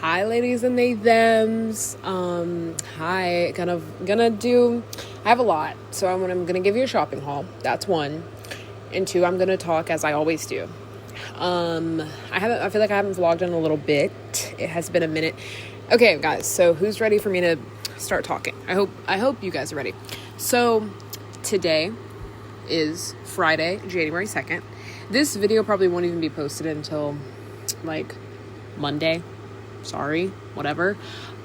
Hi, ladies and they thems. Hi, I have a lot, so I'm gonna give you a shopping haul. That's one. And two, I'm gonna talk as I always do. I feel like I haven't vlogged in a little bit. It has been a minute. Okay, guys, so who's ready for me to start talking? I hope you guys are ready. So, today is Friday, January 2nd. This video probably won't even be posted until, like, Monday. Sorry, whatever.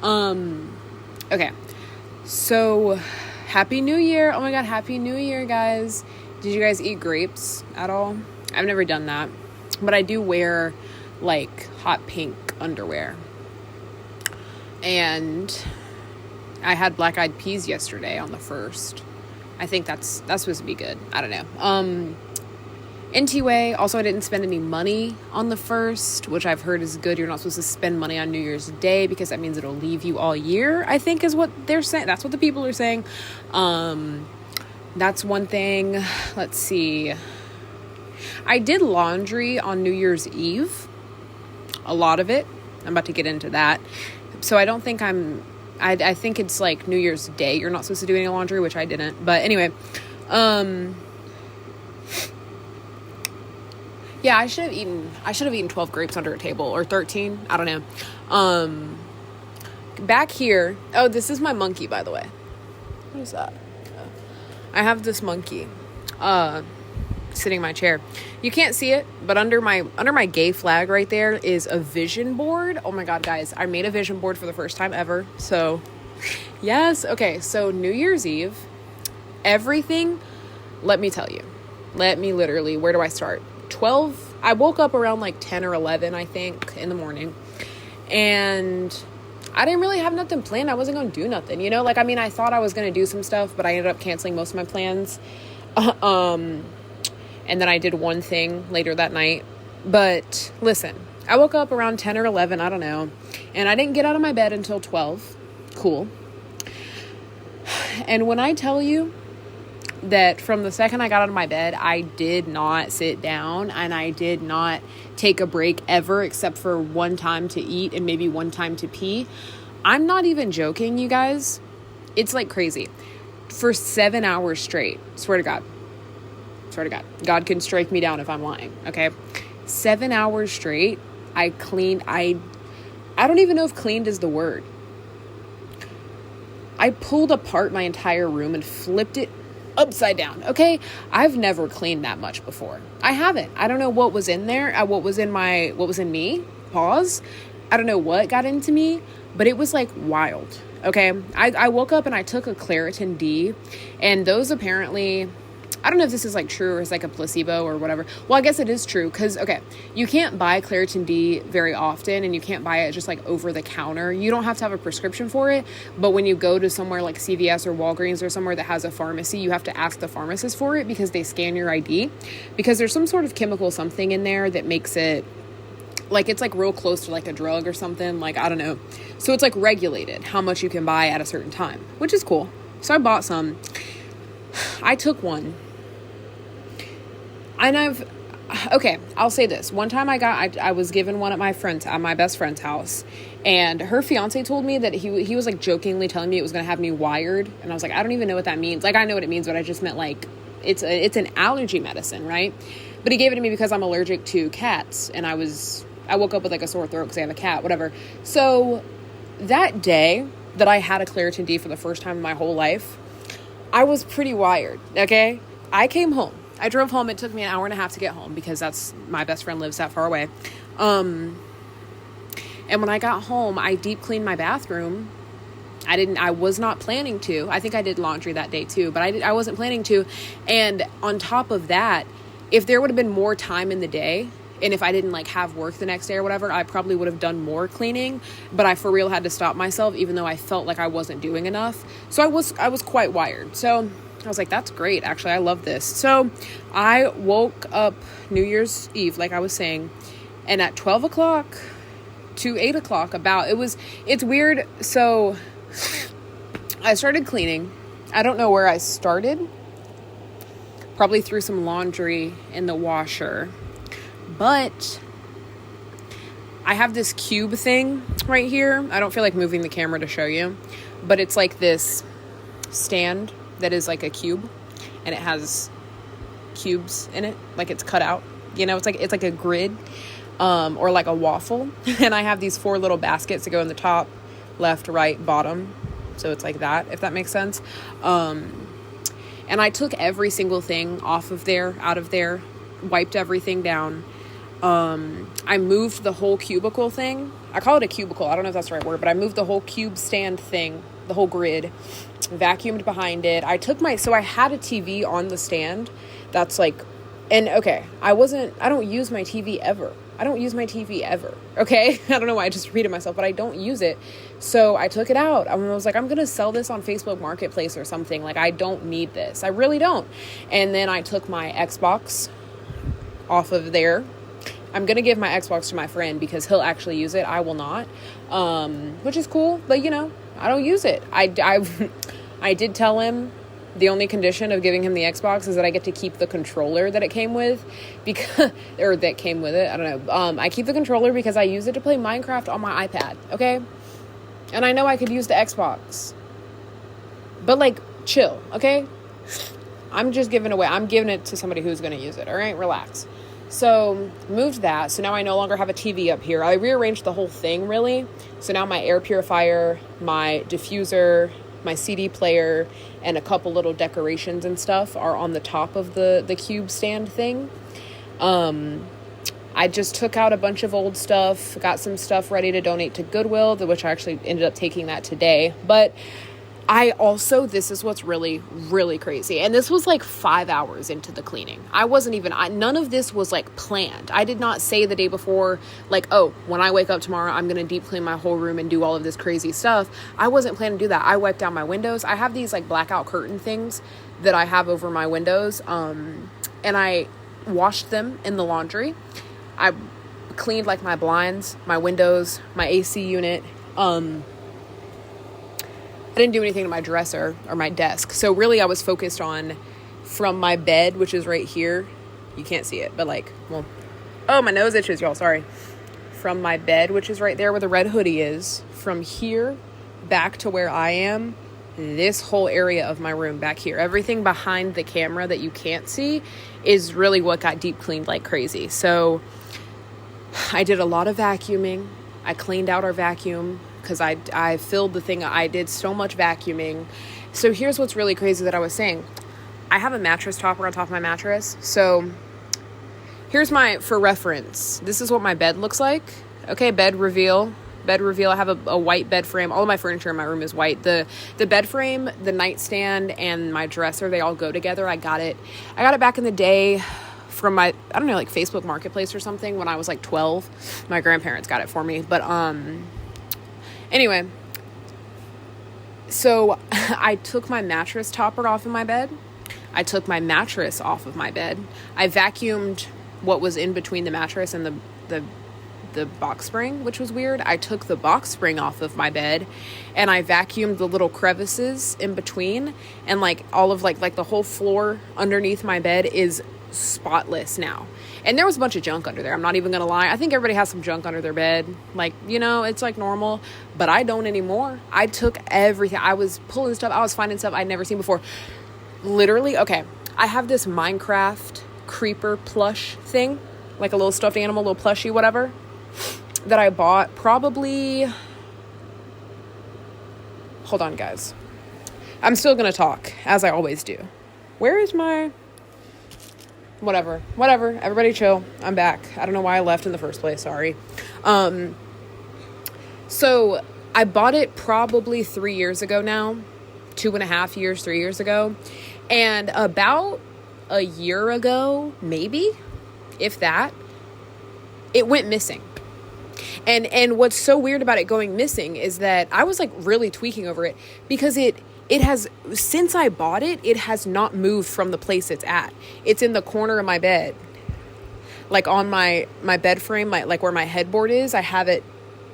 Okay. So, Happy New Year. Oh my God, Happy New Year, guys. Did you guys eat grapes at all? I've never done that. But I do wear, like, hot pink underwear. And I had black eyed peas yesterday on the 1st. I think that's supposed to be good. I don't know. NT-Way, also I didn't spend any money on the 1st, which I've heard is good. You're not supposed to spend money on New Year's Day because that means it'll leave you all year, I think is what they're saying. That's what the people are saying. That's one thing. Let's see. I did laundry on New Year's Eve. A lot of it. I'm about to get into that. So I don't think I think it's like New Year's Day. You're not supposed to do any laundry, which I didn't. But anyway, yeah, I should have eaten 12 grapes under a table, or 13. I don't know. Back here. Oh, this is my monkey, by the way. What is that? I have this monkey, sitting in my chair. You can't see it, but under my gay flag right there is a vision board. Oh my God, guys, I made a vision board for the first time ever. So, yes. Okay. So New Year's Eve, everything, let me tell you, literally, where do I start? I woke up around like 10 or 11, I think, in the morning, and I didn't really have nothing planned. I wasn't going to do nothing, you know? Like, I mean, I thought I was going to do some stuff, but I ended up canceling most of my plans. And then I did one thing later that night. But listen, I woke up around 10 or 11, I don't know, and I didn't get out of my bed until 12. Cool. And when I tell you that from the second I got out of my bed, I did not sit down and I did not take a break ever, except for one time to eat and maybe one time to pee. I'm not even joking, you guys. It's like crazy. For 7 hours straight. Swear to God. God can strike me down if I'm lying, okay? 7 hours straight, I cleaned. I don't even know if cleaned is the word. I pulled apart my entire room and flipped it upside down. Okay. I've never cleaned that much before. I haven't. I don't know what was in there. What was in me. Pause. I don't know what got into me, but it was like wild. Okay. I woke up and I took a Claritin D, and those apparently, I don't know if this is like true or it's like a placebo or whatever. Well, I guess it is true because, okay, you can't buy Claritin D very often, and you can't buy it just like over the counter. You don't have to have a prescription for it, but when you go to somewhere like CVS or Walgreens or somewhere that has a pharmacy, you have to ask the pharmacist for it because they scan your ID, because there's some sort of chemical something in there that makes it like, it's like real close to like a drug or something, like, I don't know. So it's like regulated how much you can buy at a certain time, which is cool. So I bought some. I took one. And I'll say this. One time I was given one at my best friend's house, and her fiance told me that he was like jokingly telling me it was going to have me wired. And I was like, I don't even know what that means. Like, I know what it means, but I just meant like, it's an allergy medicine, right? But he gave it to me because I'm allergic to cats. And I woke up with like a sore throat because I have a cat, whatever. So that day that I had a Claritin D for the first time in my whole life, I was pretty wired. Okay. I came home. I drove home. It took me an hour and a half to get home because my best friend lives that far away. And when I got home, I deep cleaned my bathroom. I was not planning to. I think I did laundry that day too, but I wasn't planning to. And on top of that, if there would have been more time in the day, and if I didn't like have work the next day or whatever, I probably would have done more cleaning, but I for real had to stop myself, even though I felt like I wasn't doing enough. So I was quite wired. So I was like, that's great. Actually, I love this. So I woke up New Year's Eve, like I was saying, and at 12 o'clock to 8 o'clock it's weird. So I started cleaning. I don't know where I started. Probably threw some laundry in the washer, but I have this cube thing right here. I don't feel like moving the camera to show you, but it's like this stand that is like a cube, and it has cubes in it, like it's cut out. You know, it's like a grid, or like a waffle. And I have these 4 little baskets that go in the top, left, right, bottom. So it's like that, if that makes sense. And I took every single thing out of there, wiped everything down. I moved the whole cubicle thing. I call it a cubicle. I don't know if that's the right word, but I moved the whole cube stand thing, the whole grid, vacuumed behind it. So I had a TV on the stand that's like, and okay, I don't use my TV ever. Okay. I don't know why I just repeated myself, but I don't use it. So I took it out. I was like, I'm going to sell this on Facebook Marketplace or something. Like, I don't need this. I really don't. And then I took my Xbox off of there. I'm going to give my Xbox to my friend because he'll actually use it. I will not, which is cool. But, you know, I don't use it. I did tell him the only condition of giving him the Xbox is that I get to keep the controller that it came with, or that came with it. I don't know. I keep the controller because I use it to play Minecraft on my iPad. Okay. And I know I could use the Xbox, but like, chill. Okay. I'm giving it to somebody who's going to use it. All right. Relax. So moved that. So now I no longer have a TV up here. I rearranged the whole thing really. So now my air purifier, my diffuser, my CD player, and a couple little decorations and stuff are on the top of the cube stand thing. I just took out a bunch of old stuff, got some stuff ready to donate to Goodwill, which I actually ended up taking that today. But this is what's really, really crazy. And this was like 5 hours into the cleaning. None of this was like planned. I did not say the day before, like, oh, when I wake up tomorrow, I'm going to deep clean my whole room and do all of this crazy stuff. I wasn't planning to do that. I wiped down my windows. I have these like blackout curtain things that I have over my windows. And I washed them in the laundry. I cleaned like my blinds, my windows, my AC unit. I didn't do anything to my dresser or my desk. So really I was focused on from my bed, which is right here. You can't see it, but like, well, oh, my nose itches, y'all. Sorry. From my bed, which is right there where the red hoodie is, from here back to where I am, this whole area of my room back here, everything behind the camera that you can't see is really what got deep cleaned like crazy. So I did a lot of vacuuming. I cleaned out our vacuum because I filled the thing. I did so much vacuuming. So here's what's really crazy that I was saying. I have a mattress topper on top of my mattress. So here's for reference, this is what my bed looks like. Okay, bed reveal. I have a white bed frame. All of my furniture in my room is white. The bed frame, the nightstand, and my dresser, they all go together. I got it back in the day from my, I don't know, like Facebook Marketplace or something when I was like 12. My grandparents got it for me. But anyway, so I took my mattress topper off of my bed. I took my mattress off of my bed. I vacuumed what was in between the mattress and the box spring, which was weird. I took the box spring off of my bed and I vacuumed the little crevices in between, and like all of like the whole floor underneath my bed is spotless now. And there was a bunch of junk under there. I'm not even gonna lie. I think everybody has some junk under their bed. Like, you know, it's like normal, but I don't anymore. I took everything. I was pulling stuff. I was finding stuff I'd never seen before. Literally, okay. I have this Minecraft creeper plush thing, like a little stuffed animal, little plushie, whatever, that I bought probably, hold on guys, I'm still gonna talk as I always do. Where is my, whatever, everybody chill, I'm back. I don't know why I left in the first place, sorry. So I bought it probably 3 years ago now, 2.5 years, 3 years ago, and about a year ago, maybe, if that, it went missing. And what's so weird about it going missing is that I was like really tweaking over it because it has, since I bought it, it has not moved from the place it's at. It's in the corner of my bed, like on my bed frame, like where my headboard is. I have it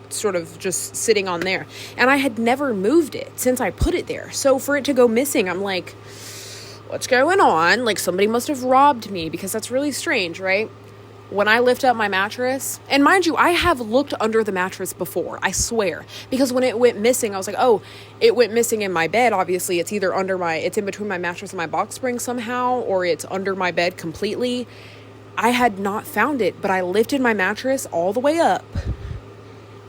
sort of just sitting on there, and I had never moved it since I put it there. So for it to go missing, I'm like, what's going on? Like somebody must have robbed me, because that's really strange, right? when I lift up my mattress, and mind you, I have looked under the mattress before, I swear, because when it went missing, I was like, oh, it went missing in my bed. Obviously, it's either it's in between my mattress and my box spring somehow, or it's under my bed completely. I had not found it, but I lifted my mattress all the way up,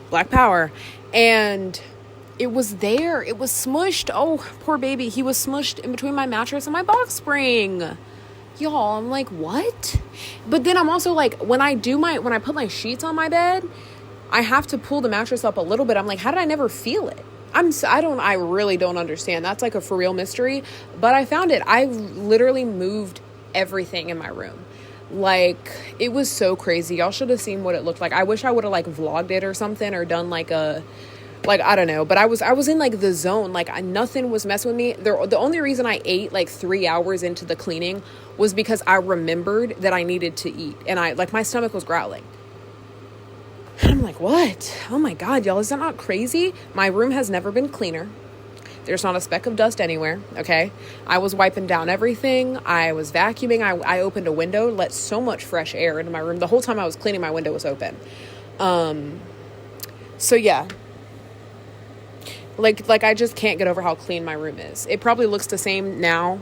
Black Power, and it was there. It was smushed. Oh, poor baby. He was smushed in between my mattress and my box spring. Y'all, I'm like, what? But then I'm also like, when I put my sheets on my bed, I have to pull the mattress up a little bit. I'm like, how did I never feel it? I really don't understand. That's like a for real mystery, but I found it. I literally moved everything in my room. Like, it was so crazy. Y'all should have seen what it looked like. I wish I would have like vlogged it or something, or done like I don't know, but I was in like the zone. Like, nothing was messing with me. The only reason I ate like 3 hours into the cleaning was because I remembered that I needed to eat, and my stomach was growling. And I'm like, what? Oh my God, y'all, is that not crazy? My room has never been cleaner. There's not a speck of dust anywhere. Okay. I was wiping down everything. I was vacuuming. I opened a window, let so much fresh air into my room. The whole time I was cleaning, my window was open. So yeah. Like I just can't get over how clean my room is. It probably looks the same now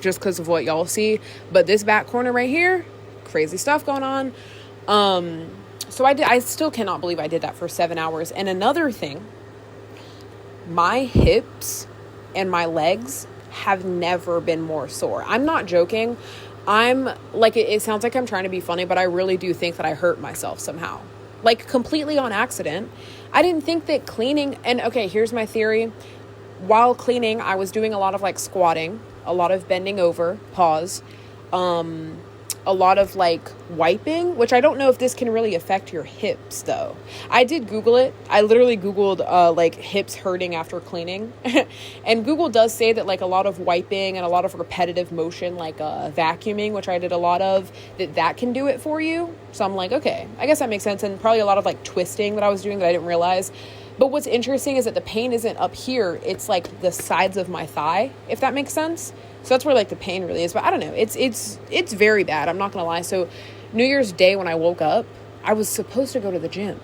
just because of what y'all see, but this back corner right here, crazy stuff going on. So I still cannot believe I did that for 7 hours. And another thing, my hips and my legs have never been more sore. I'm not joking. I'm like, it sounds like I'm trying to be funny, but I really do think that I hurt myself somehow, like completely on accident. I didn't think that cleaning, and okay, here's my theory. While cleaning, I was doing a lot of like squatting, a lot of bending over, pause, a lot of like wiping, which I don't know if this can really affect your hips though. I did Google it. I literally Googled like hips hurting after cleaning. And Google does say that like a lot of wiping and a lot of repetitive motion, like vacuuming, which I did a lot of, that can do it for you. So I'm like, okay, I guess that makes sense. And probably a lot of like twisting that I was doing that I didn't realize. But what's interesting is that the pain isn't up here. It's like the sides of my thigh, if that makes sense. So that's where like the pain really is. But I don't know. It's very bad. I'm not going to lie. So New Year's Day when I woke up, I was supposed to go to the gym.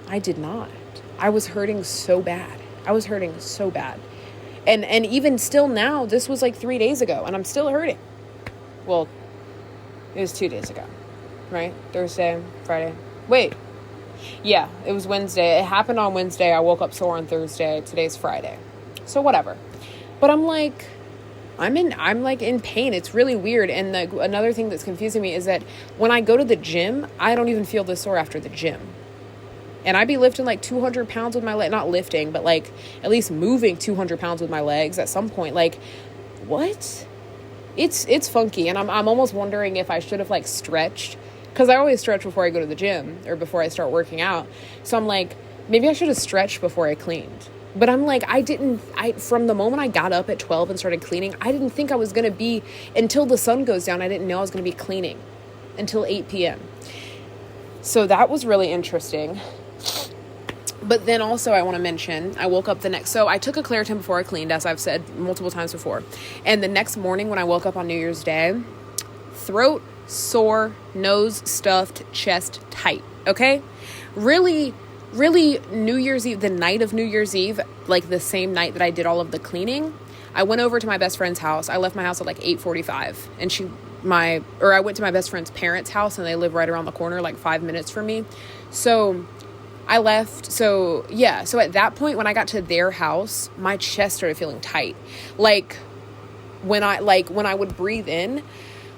I did not. I was hurting so bad. And even still now, this was like 3 days ago and I'm still hurting. Well, it was 2 days ago, right? Thursday, Friday. Wait. Yeah, it was Wednesday. It happened on Wednesday. I woke up sore on Thursday. Today's Friday. So whatever. But I'm like, I'm like in pain. It's really weird. And another thing that's confusing me is that when I go to the gym, I don't even feel this sore after the gym. And I'd be lifting like 200 pounds with my leg, not lifting, but like at least moving 200 pounds with my legs at some point. Like, what? It's funky. And I'm almost wondering if I should have like stretched, because I always stretch before I go to the gym or before I start working out. So I'm like, maybe I should have stretched before I cleaned. But I'm like, from the moment I got up at 12 and started cleaning, I didn't think I was going to be, until the sun goes down, I didn't know I was going to be cleaning until 8 p.m. So that was really interesting. But then also I want to mention, I woke up so I took a Claritin before I cleaned, as I've said multiple times before. And the next morning when I woke up on New Year's Day, throat sore, nose stuffed, chest tight. Okay? Really New Year's Eve, the night of New Year's Eve, like the same night that I did all of the cleaning, I went over to my best friend's house. I left my house at like 8:45 and I went to my best friend's parents' house and they live right around the corner, like 5 minutes from me. So I left. So yeah. So at that point, when I got to their house, my chest started feeling tight. Like when I would breathe in,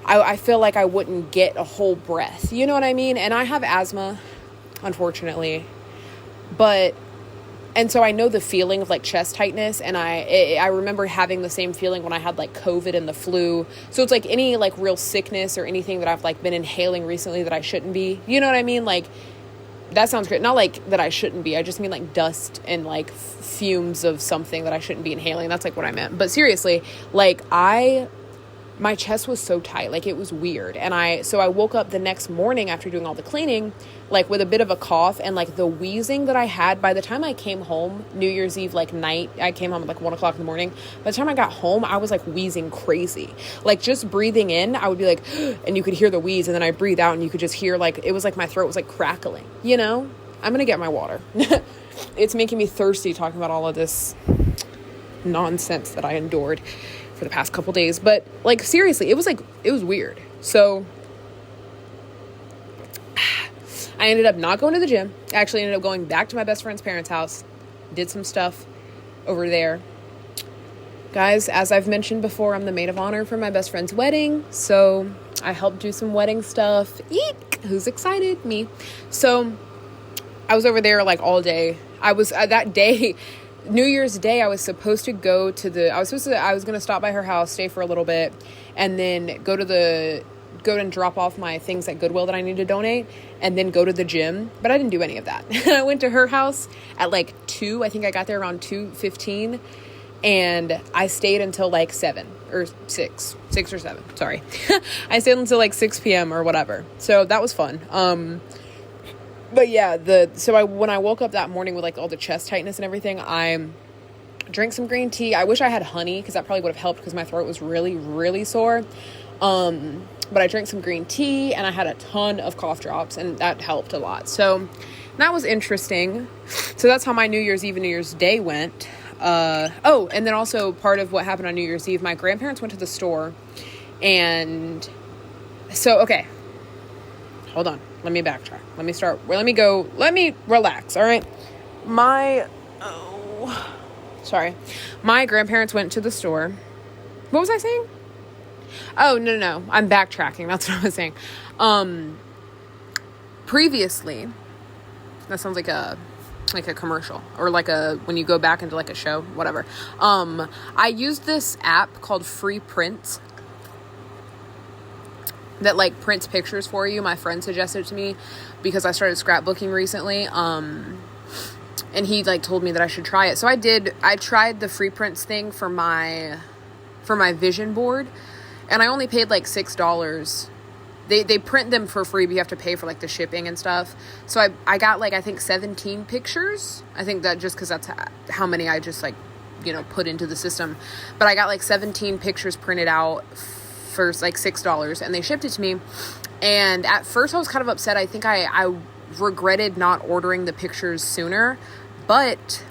I feel like I wouldn't get a whole breath. You know what I mean? And I have asthma, unfortunately. And so I know the feeling of like chest tightness, and I remember having the same feeling when I had like COVID and the flu. So it's like any like real sickness or anything that I've like been inhaling recently that I shouldn't be. You know what I mean? Like, that sounds great. Not like that I shouldn't be. I just mean like dust and like fumes of something that I shouldn't be inhaling. That's like what I meant. But seriously, like my chest was so tight, like it was weird. And I woke up the next morning after doing all the cleaning, like with a bit of a cough, and like the wheezing that I had by the time I came home, New Year's Eve, like night, I came home at like 1:00 in the morning. By the time I got home, I was like wheezing crazy, like just breathing in, I would be like, and you could hear the wheeze, and then I breathe out and you could just hear, like, it was like my throat was like crackling, you know? I'm gonna get my water. It's making me thirsty talking about all of this nonsense that I endured for the past couple days. But like, seriously, it was weird. So I ended up not going to the gym. I actually ended up going back to my best friend's parents' house, did some stuff over there. Guys, as I've mentioned before, I'm the maid of honor for my best friend's wedding. So I helped do some wedding stuff. Eek! Who's excited? Me. So I was over there like all day. I was that day, New Year's Day, I was supposed to go to I was going to stop by her house, stay for a little bit, and then go and drop off my things at Goodwill that I need to donate, and then go to the gym. But I didn't do any of that. I went to her house at like 2. I think I got there around 2:15, and I stayed until like 7 or 6 or 7. Sorry. I stayed until like 6 p.m. or whatever. So that was fun. But yeah, when I woke up that morning with like all the chest tightness and everything, I drank some green tea. I wish I had honey, because that probably would have helped, because my throat was really, really sore. But I drank some green tea, and I had a ton of cough drops, and that helped a lot. So that was interesting. So that's how my New Year's Eve and New Year's Day went. And then also part of what happened on New Year's Eve, my grandparents went to the store, and so, okay, hold on. Let me backtrack. Let me relax. All right. My grandparents went to the store. What was I saying? Oh, no. I'm backtracking. That's what I was saying. Previously, that sounds like a commercial, or like when you go back into like a show, whatever. I used this app called Free Prints that like prints pictures for you. My friend suggested it to me because I started scrapbooking recently. And he like told me that I should try it. So I did. I tried the Free Prints thing for my vision board, and I only paid like $6. They print them for free, but you have to pay for like the shipping and stuff. So I got like, I think 17 pictures. I think that just because that's how many I just like, put into the system. But I got like 17 pictures printed out for like $6, and they shipped it to me. And at first I was kind of upset. I think I regretted not ordering the pictures sooner, but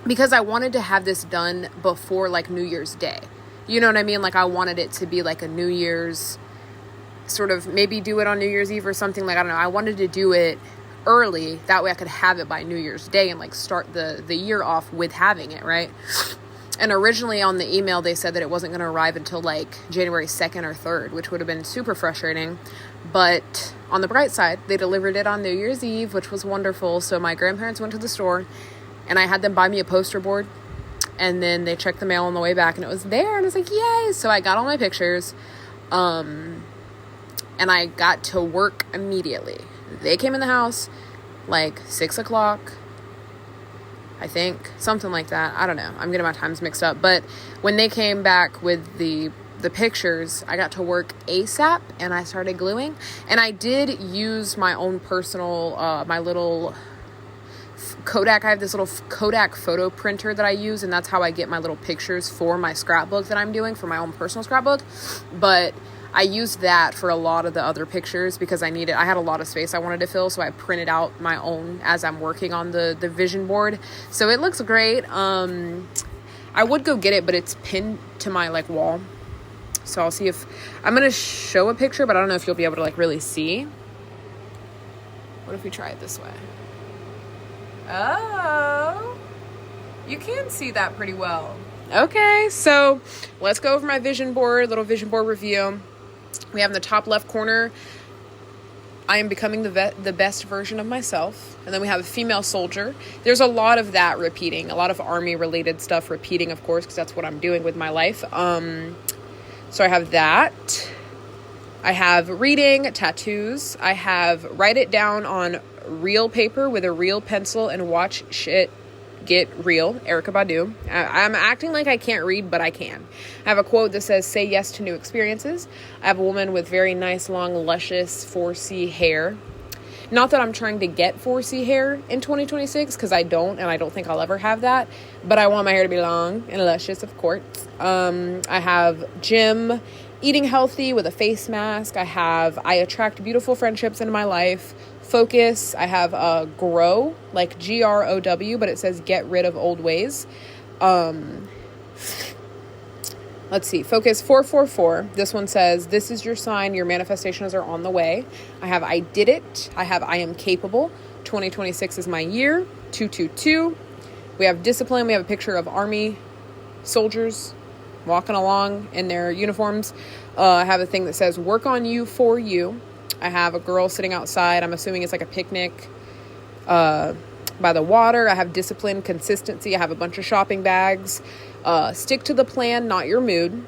because I wanted to have this done before like New Year's Day. You know what I mean? Like I wanted it to be like a New Year's sort of, maybe do it on New Year's Eve or something. Like, I don't know. I wanted to do it early. That way I could have it by New Year's Day and like start the year off with having it, right? And originally on the email, they said that it wasn't going to arrive until like January 2nd or 3rd, which would have been super frustrating. But on the bright side, they delivered it on New Year's Eve, which was wonderful. So my grandparents went to the store, and I had them buy me a poster board. And then they checked the mail on the way back, and it was there. And I was like, yay! So I got all my pictures. And I got to work immediately. They came in the house like 6 o'clock. I think, something like that. I don't know. I'm getting my times mixed up. But when they came back with the pictures, I got to work ASAP, and I started gluing. And I did use my own personal, my little Kodak. I have this little Kodak photo printer that I use, and that's how I get my little pictures for my scrapbook that I'm doing, for my own personal scrapbook. But I used that for a lot of the other pictures because I had a lot of space I wanted to fill, so I printed out my own as I'm working on the vision board. So it looks great. I would go get it, but it's pinned to my like wall. So I'll see if I'm going to show a picture, but I don't know if you'll be able to like really see. What if we try it this way? Oh, you can see that pretty well. Okay, so let's go over my vision board, little vision board review. We have in the top left corner, I am becoming the best version of myself. And then we have a female soldier. There's a lot of that repeating, a lot of army related stuff repeating, of course, because that's what I'm doing with my life. So I have that. I have reading, tattoos. I have write it down on real paper with a real pencil and watch shit Get Real, Erykah Badu. I'm acting like I can't read, but I can. I have a quote that says, say yes to new experiences. I have a woman with very nice, long, luscious 4C hair. Not that I'm trying to get 4C hair in 2026, because I don't, and I don't think I'll ever have that. But I want my hair to be long and luscious, of course. I have Jim, eating healthy with a face mask. I attract beautiful friendships into my life. Focus. I have Grow, like GROW, but it says get rid of old ways. Let's see. Focus 444. This one says, this is your sign. Your manifestations are on the way. I have I did it. I have I am capable. 2026 is my year. 222. We have discipline. We have a picture of Army soldiers walking along in their uniforms. I have a thing that says work on you for you. I have a girl sitting outside. I'm assuming it's like a picnic by the water. I have discipline, consistency. I have a bunch of shopping bags. Stick to the plan, not your mood.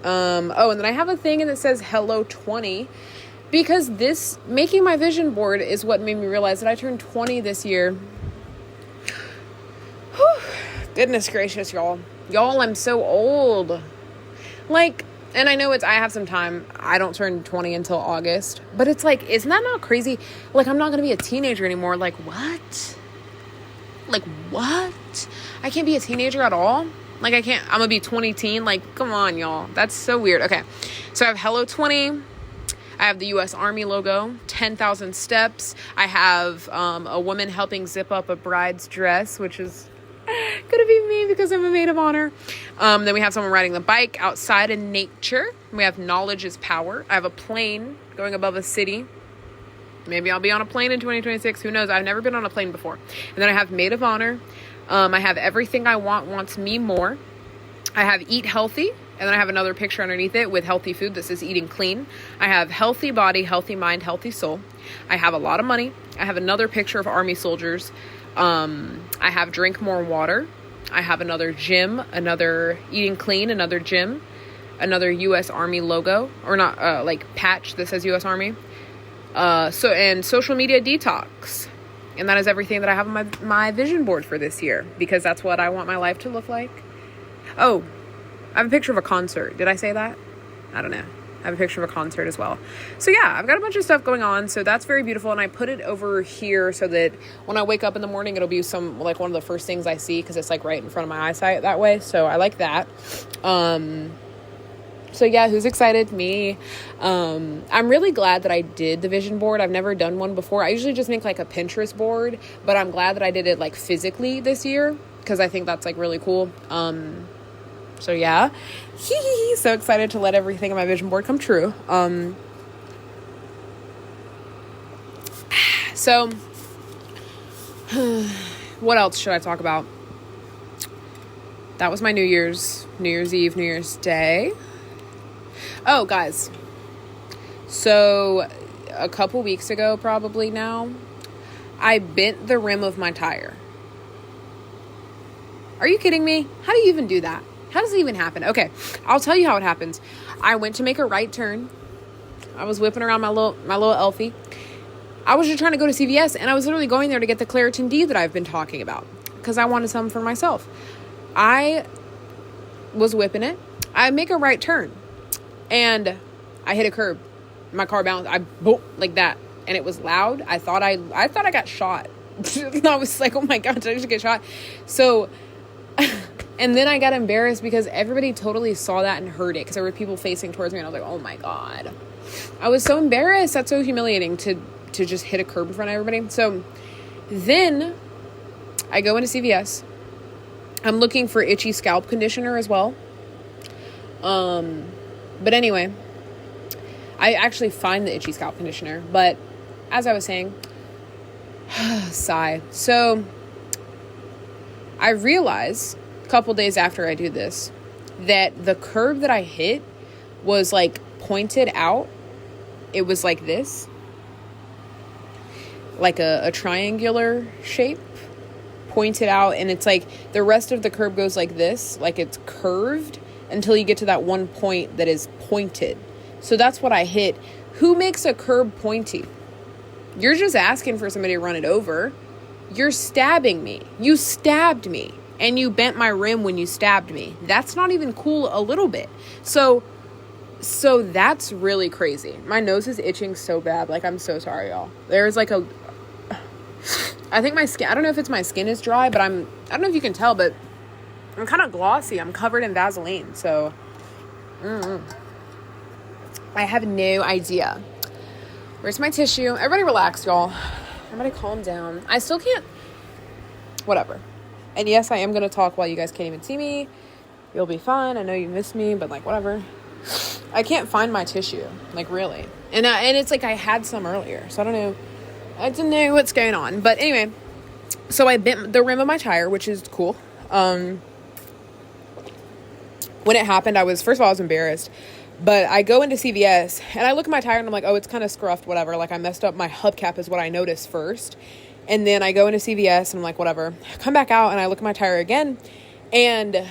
And then I have a thing that says hello 20, because this making my vision board is what made me realize that I turned 20 this year. Whew. Goodness gracious, y'all. Y'all, I'm so old. Like, and I know I have some time. I don't turn 20 until August. But it's like, isn't that not crazy? Like, I'm not going to be a teenager anymore. Like, what? Like, what? I can't be a teenager at all? Like, I'm going to be 20 teen? Like, come on, y'all. That's so weird. Okay. So I have Hello 20. I have the U.S. Army logo. 10,000 steps. I have a woman helping zip up a bride's dress, which is gonna be me because I'm a maid of honor. Then we have someone riding the bike outside in nature. We have knowledge is power. I have a plane going above a city. Maybe I'll be on a plane in 2026. Who knows? I've never been on a plane before. And then I have maid of honor. I have everything I want wants me more. I have eat healthy. And then I have another picture underneath it with healthy food that says eating clean. I have healthy body, healthy mind, healthy soul. I have a lot of money. I have another picture of Army soldiers. I have drink more water. I have another gym, another eating clean, another gym, another U.S. Army logo, or not, like patch that says U.S. Army. And social media detox. And that is everything that I have on my vision board for this year, because that's what I want my life to look like. Oh, I have a picture of a concert. Did I say that? I don't know. I have a picture of a concert as well. So yeah, I've got a bunch of stuff going on. So that's very beautiful. And I put it over here so that when I wake up in the morning, it'll be one of the first things I see, because it's like right in front of my eyesight that way. So I like that. So yeah, who's excited? Me. I'm really glad that I did the vision board. I've never done one before. I usually just make like a Pinterest board, but I'm glad that I did it like physically this year, because I think that's like really cool. So yeah, so excited to let everything on my vision board come true. So what else should I talk about? That was my New Year's Eve, New Year's Day. Oh, guys. So a couple weeks ago, probably now, I bent the rim of my tire. Are you kidding me? How do you even do that? How does it even happen? Okay, I'll tell you how it happens. I went to make a right turn. I was whipping around my little Elfie. I was just trying to go to CVS, and I was literally going there to get the Claritin D that I've been talking about, because I wanted some for myself. I was whipping it. I make a right turn, and I hit a curb. My car bounced. I boom, like that, and it was loud. I thought I got shot. I was like, oh my God, did I just get shot? So. And then I got embarrassed because everybody totally saw that and heard it, because there were people facing towards me, and I was like, oh my God. I was so embarrassed. That's so humiliating to just hit a curb in front of everybody. So then I go into CVS. I'm looking for itchy scalp conditioner as well. But anyway, I actually find the itchy scalp conditioner. But as I was saying, sigh. So I realize couple days after I do this that the curb that I hit was like pointed out. It was like this, like a triangular shape pointed out, and it's like the rest of the curb goes like this, like it's curved until you get to that one point that is pointed. So that's what I hit. Who makes a curb pointy? You're just asking for somebody to run it over. You're stabbing me. You stabbed me. And you bent my rim when you stabbed me. That's not even cool a little bit. So that's really crazy. My nose is itching so bad. Like, I'm so sorry, y'all. There's like I think my skin, I don't know if it's my skin is dry, but I don't know if you can tell, but I'm kind of glossy. I'm covered in Vaseline. So, I have no idea. Where's my tissue? Everybody relax, y'all. Everybody calm down. I still can't, whatever. And yes, I am going to talk while you guys can't even see me. You'll be fine. I know you miss me, but like, whatever. I can't find my tissue, like, really. And it's like I had some earlier, so I don't know. I don't know what's going on. But anyway, so I bent the rim of my tire, which is cool. When it happened, first of all, I was embarrassed. But I go into CVS, and I look at my tire, and I'm like, oh, it's kind of scruffed, whatever. Like, I messed up my hubcap is what I noticed first. And then I go into CVS, and I'm like, whatever. Come back out, and I look at my tire again. And,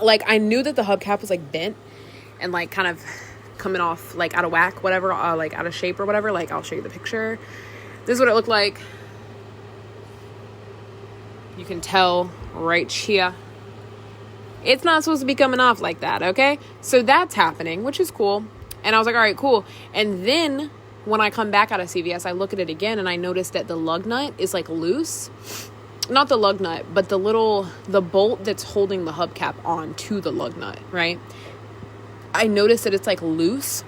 like, I knew that the hubcap was, like, bent and, like, kind of coming off, like, out of whack, whatever, like, out of shape or whatever. Like, I'll show you the picture. This is what it looked like. You can tell right here. It's not supposed to be coming off like that, okay? So that's happening, which is cool. And I was like, all right, cool. And then when I come back out of CVS, I look at it again, and I notice that the lug nut is, like, loose. Not the lug nut, but the bolt that's holding the hubcap on to the lug nut, right? I notice that it's, like, loose.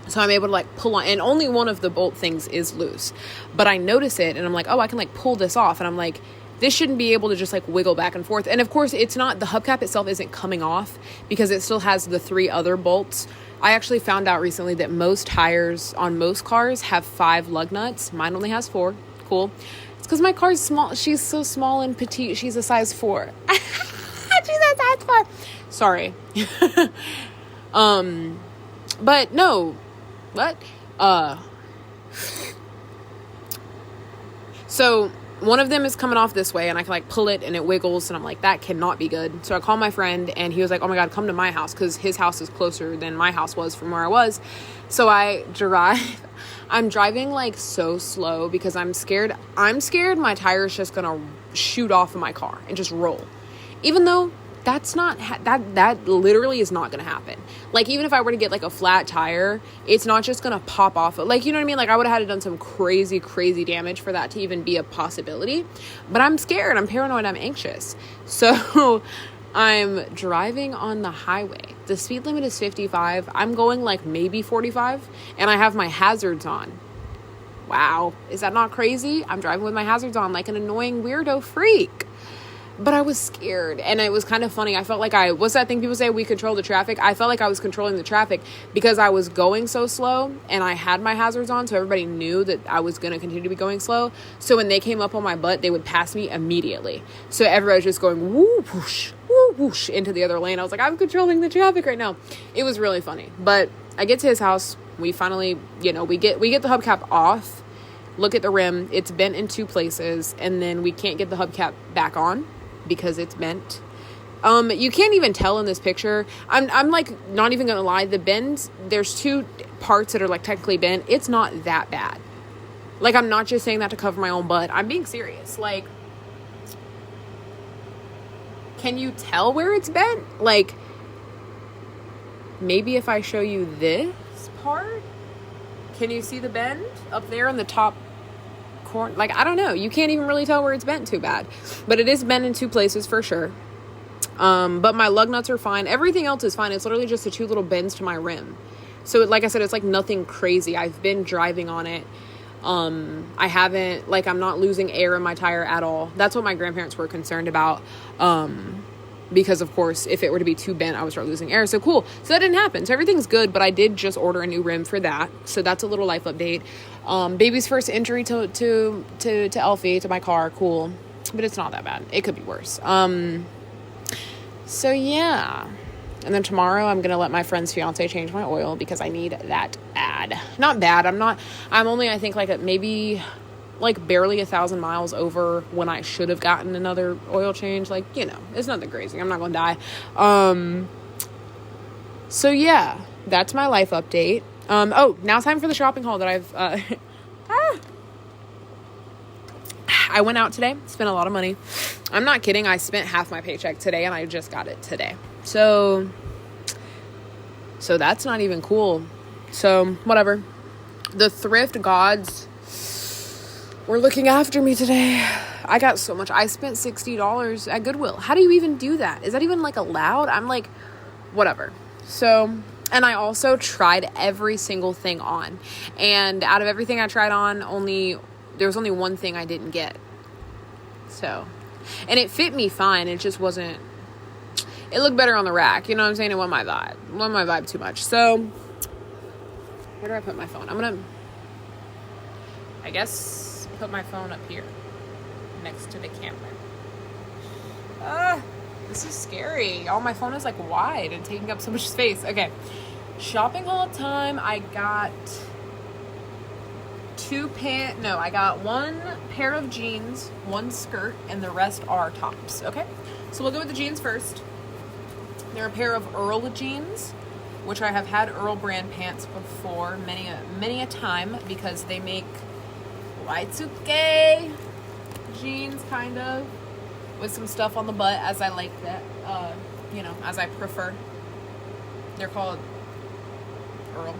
So I'm able to, like, pull on, and only one of the bolt things is loose. But I notice it, and I'm like, oh, I can, like, pull this off. And I'm like, this shouldn't be able to just, like, wiggle back and forth. And, of course, it's not, the hubcap itself isn't coming off because it still has the 3 other bolts. I actually found out recently that most tires on most cars have 5 lug nuts. Mine only has 4. Cool. It's because my car's small. She's so small and petite. She's a size 4. She's a size 4. Sorry. But no. What? So one of them is coming off this way, and I can, like, pull it, and it wiggles, and I'm like, that cannot be good. So I call my friend, and he was like, oh my God, come to my house, because his house is closer than my house was from where I was. So I drive. I'm driving, like, so slow because I'm scared my tire is just gonna shoot off of my car and just roll. Even though that's not, that literally is not gonna happen. Like, even if I were to get, like, a flat tire, it's not just gonna pop off. Like, you know what I mean? Like, I would have had to done some crazy, crazy damage for that to even be a possibility. But I'm scared. I'm paranoid. I'm anxious. So I'm driving on the highway. The speed limit is 55. I'm going, like, maybe 45, and I have my hazards on. Wow. Is that not crazy? I'm driving with my hazards on like an annoying weirdo freak. But I was scared, and it was kind of funny. I felt like what's that thing people say, we control the traffic? I felt like I was controlling the traffic because I was going so slow, and I had my hazards on, so everybody knew that I was going to continue to be going slow. So when they came up on my butt, they would pass me immediately. So everybody was just going woo, whoosh, woo, whoosh into the other lane. I was like, I'm controlling the traffic right now. It was really funny. But I get to his house. We finally, we get the hubcap off. Look at the rim. It's bent in 2 places, and then we can't get the hubcap back on because it's bent. You can't even tell in this picture. I'm like, not even gonna lie, the bends, there's 2 parts that are like technically bent. It's not that bad. Like, I'm not just saying that to cover my own butt. I'm being serious. Like, can you tell where it's bent? Like, maybe if I show you this part, can you see the bend up there in the top corner? Like, I don't know. You can't even really tell where it's bent too bad. But it is bent in 2 places for sure. But my lug nuts are fine. Everything else is fine. It's literally just the 2 little bends to my rim. So, like I said, it's like nothing crazy. I've been driving on it. I haven't, like, I'm not losing air in my tire at all. That's what my grandparents were concerned about. Because, of course, if it were to be too bent, I would start losing air. So, cool. So, that didn't happen. So, everything's good. But I did just order a new rim for that. So, that's a little life update. Baby's first injury to Elfie, to my car. Cool. But it's not that bad. It could be worse. So, yeah. And then tomorrow, I'm going to let my friend's fiance change my oil because I need that bad. Not bad. I'm only, I think, like, maybe, like, barely 1,000 miles over when I should have gotten another oil change. Like, it's nothing crazy. I'm not going to die. So, yeah, that's my life update. Now it's time for the shopping haul that I've, I went out today, spent a lot of money. I'm not kidding. I spent half my paycheck today and I just got it today. So that's not even cool. So whatever. The thrift gods were looking after me today. I got so much. I spent $60 at Goodwill. How do you even do that? Is that even like allowed? I'm like, whatever. So, and I also tried every single thing on. And out of everything I tried on, there was only one thing I didn't get. So, and it fit me fine. It just wasn't, it looked better on the rack. You know what I'm saying? It wasn't my vibe. It wasn't my vibe too much. So, where do I put my phone? I'm going to, I guess, put my phone up here next to the camera. This is scary. Oh, my phone is like wide and taking up so much space. Okay. Shopping haul time. I got I got one pair of jeans, one skirt, and the rest are tops. Okay. So we'll go with the jeans first. They're a pair of Earl jeans, which I have had Earl brand pants before many a time because they make Y2K jeans kind of with some stuff on the butt as I like that, as I prefer. They're called Earl.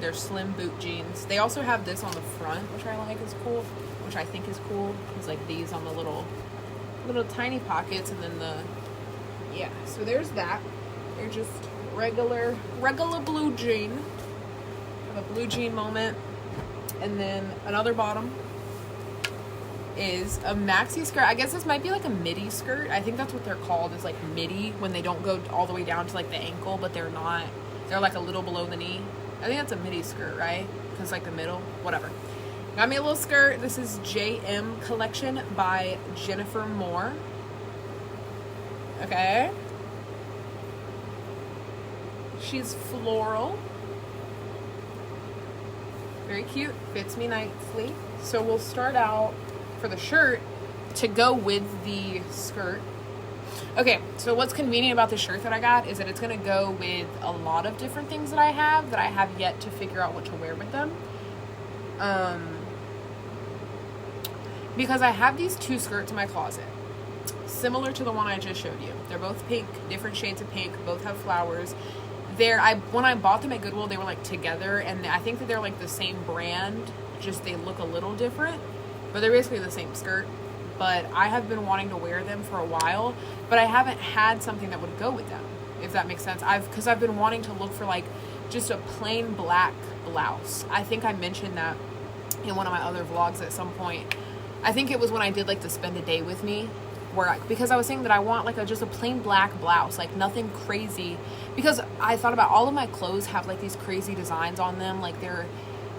They're slim boot jeans. They also have this on the front, which I like is cool, which I think is cool. It's like these on the little tiny pockets, and then so there's that. They're just regular blue jean. I have a blue jean moment. And then another bottom is a maxi skirt. I guess this might be like a midi skirt. I think that's what they're called, is like midi, when they don't go all the way down to like the ankle, but they're not. They're like a little below the knee. I think that's a midi skirt, right? Because like the middle, whatever. Got me a little skirt. This is JM Collection by Jennifer Moore. Okay. She's floral. Very cute. Fits me nicely. So we'll start out for the shirt to go with the skirt. Okay, so what's convenient about the shirt that I got is that it's going to go with a lot of different things that I have yet to figure out what to wear with them. Because I have these two skirts in my closet, similar to the one I just showed you. They're both pink, different shades of pink, both have flowers. When I bought them at Goodwill, they were like together, and I think that they're like the same brand, just they look a little different, but they're basically the same skirt. But I have been wanting to wear them for a while, but I haven't had something that would go with them, if that makes sense. Because I've been wanting to look for like just a plain black blouse. I think I mentioned that in one of my other vlogs at some point. I think it was when I did like the spend a day with me, because I was saying that I want like just a plain black blouse, like nothing crazy, because I thought about all of my clothes have like these crazy designs on them, like they're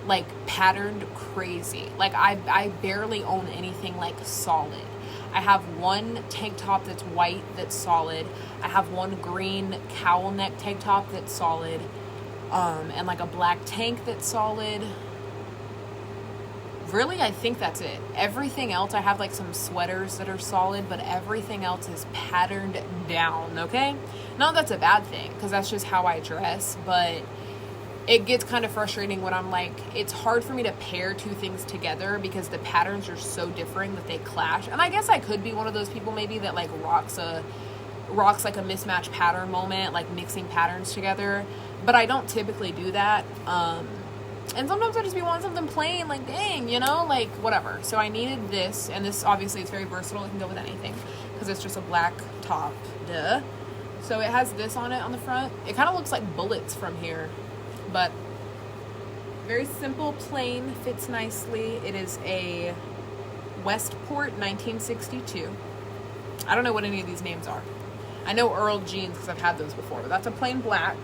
like patterned crazy. Like I barely own anything like solid. I have one tank top that's white that's solid. I have one green cowl neck tank top that's solid, and like a black tank that's solid. Really, I think that's it. Everything else, I have like some sweaters that are solid, but everything else is patterned down, okay? Not that that's a bad thing, because that's just how I dress, but it gets kind of frustrating when I'm like, it's hard for me to pair two things together because the patterns are so different that they clash. And I guess I could be one of those people maybe that like rocks like a mismatch pattern moment, like mixing patterns together, but I don't typically do that. And sometimes I just be wanting something plain, like, dang, like, whatever. So I needed this, and this, obviously, is very versatile. It can go with anything, because it's just a black top, duh. So it has this on it on the front. It kind of looks like bullets from here, but very simple, plain, fits nicely. It is a Westport 1962. I don't know what any of these names are. I know Earl jeans, because I've had those before, but that's a plain black.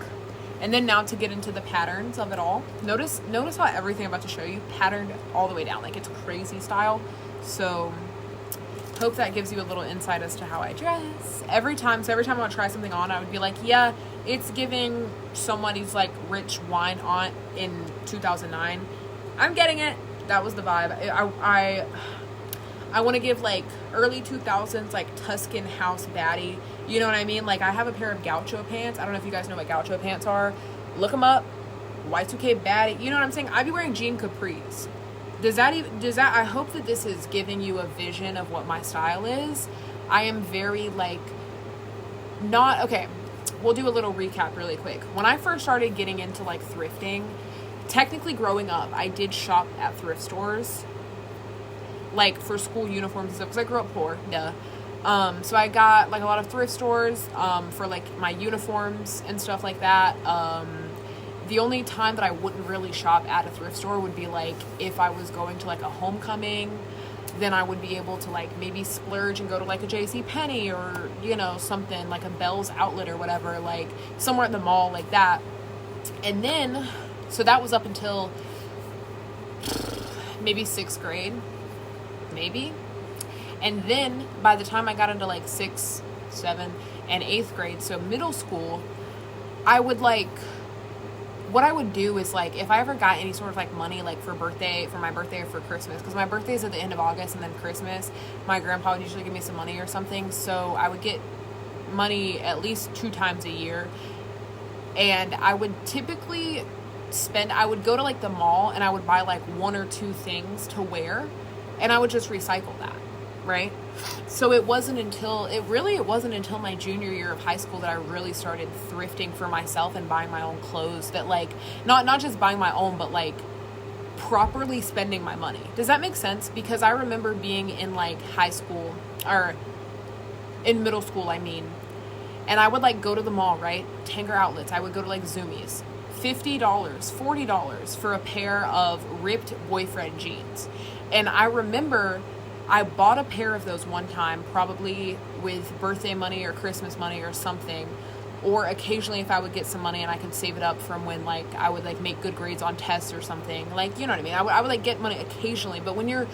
And then now to get into the patterns of it all. Notice how everything I'm about to show you patterned all the way down. Like, it's crazy style. So hope that gives you a little insight as to how I dress. Every time I want to try something on, I would be like, yeah, it's giving somebody's like rich wine aunt in 2009. I'm getting it. That was the vibe. I want to give like early 2000s like Tuscan house baddie. You know what I mean? Like, I have a pair of gaucho pants. I don't know if you guys know what gaucho pants are. Look them up. Y2K baddie. You know what I'm saying? I'd be wearing jean capris. I hope that this is giving you a vision of what my style is. I am very like, not, okay, we'll do a little recap really quick. When I first started getting into like thrifting, technically growing up, I did shop at thrift stores, like for school uniforms and stuff, because I grew up poor, duh. So I got like a lot of thrift stores for like my uniforms and stuff like that. The only time that I wouldn't really shop at a thrift store would be like if I was going to like a homecoming, then I would be able to like maybe splurge and go to like a JCPenney or, you know, something like a Bell's Outlet or whatever, like somewhere at the mall like that. And then, so that was up until maybe 6th grade, maybe. And then by the time I got into like 6th, 7th, and 8th grade, so middle school, I would like, what I would do is like, if I ever got any sort of like money, like for my birthday or for Christmas, because my birthday is at the end of August and then Christmas, my grandpa would usually give me some money or something. So I would get money at least 2 times a year. And I would typically I would go to like the mall and I would buy like 1 or 2 things to wear. And I would just recycle that. Right? So it wasn't until my junior year of high school that I really started thrifting for myself and buying my own clothes, that like, not just buying my own, but like properly spending my money. Does that make sense? Because I remember being in like high school, or in middle school, I mean, and I would like go to the mall, right? Tanger Outlets. I would go to like Zumiez. $50, $40 for a pair of ripped boyfriend jeans. And I remember I bought a pair of those one time, probably with birthday money or Christmas money or something, or occasionally if I would get some money and I could save it up from when like I would like make good grades on tests or something, like, you know what I mean? I would like get money occasionally, but when you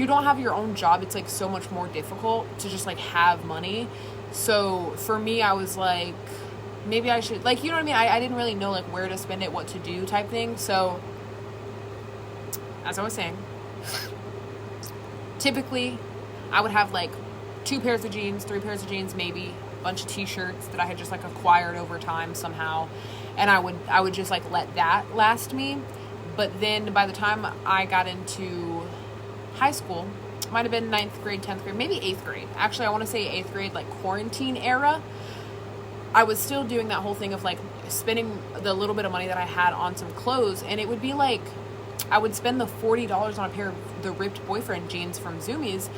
don't have your own job, it's like so much more difficult to just like have money. So for me, I was like, maybe I should, like, you know what I mean? I didn't really know like where to spend it, what to do type thing. So as I was saying, typically, I would have like 2 pairs of jeans, 3 pairs of jeans, maybe a bunch of t-shirts that I had just like acquired over time somehow. And I would just like let that last me. But then by the time I got into high school, it might have been 9th grade, 10th grade, maybe 8th grade. Actually, I want to say 8th grade, like quarantine era. I was still doing that whole thing of like spending the little bit of money that I had on some clothes. And it would be like, I would spend the $40 on a pair of the ripped boyfriend jeans from Zumiez,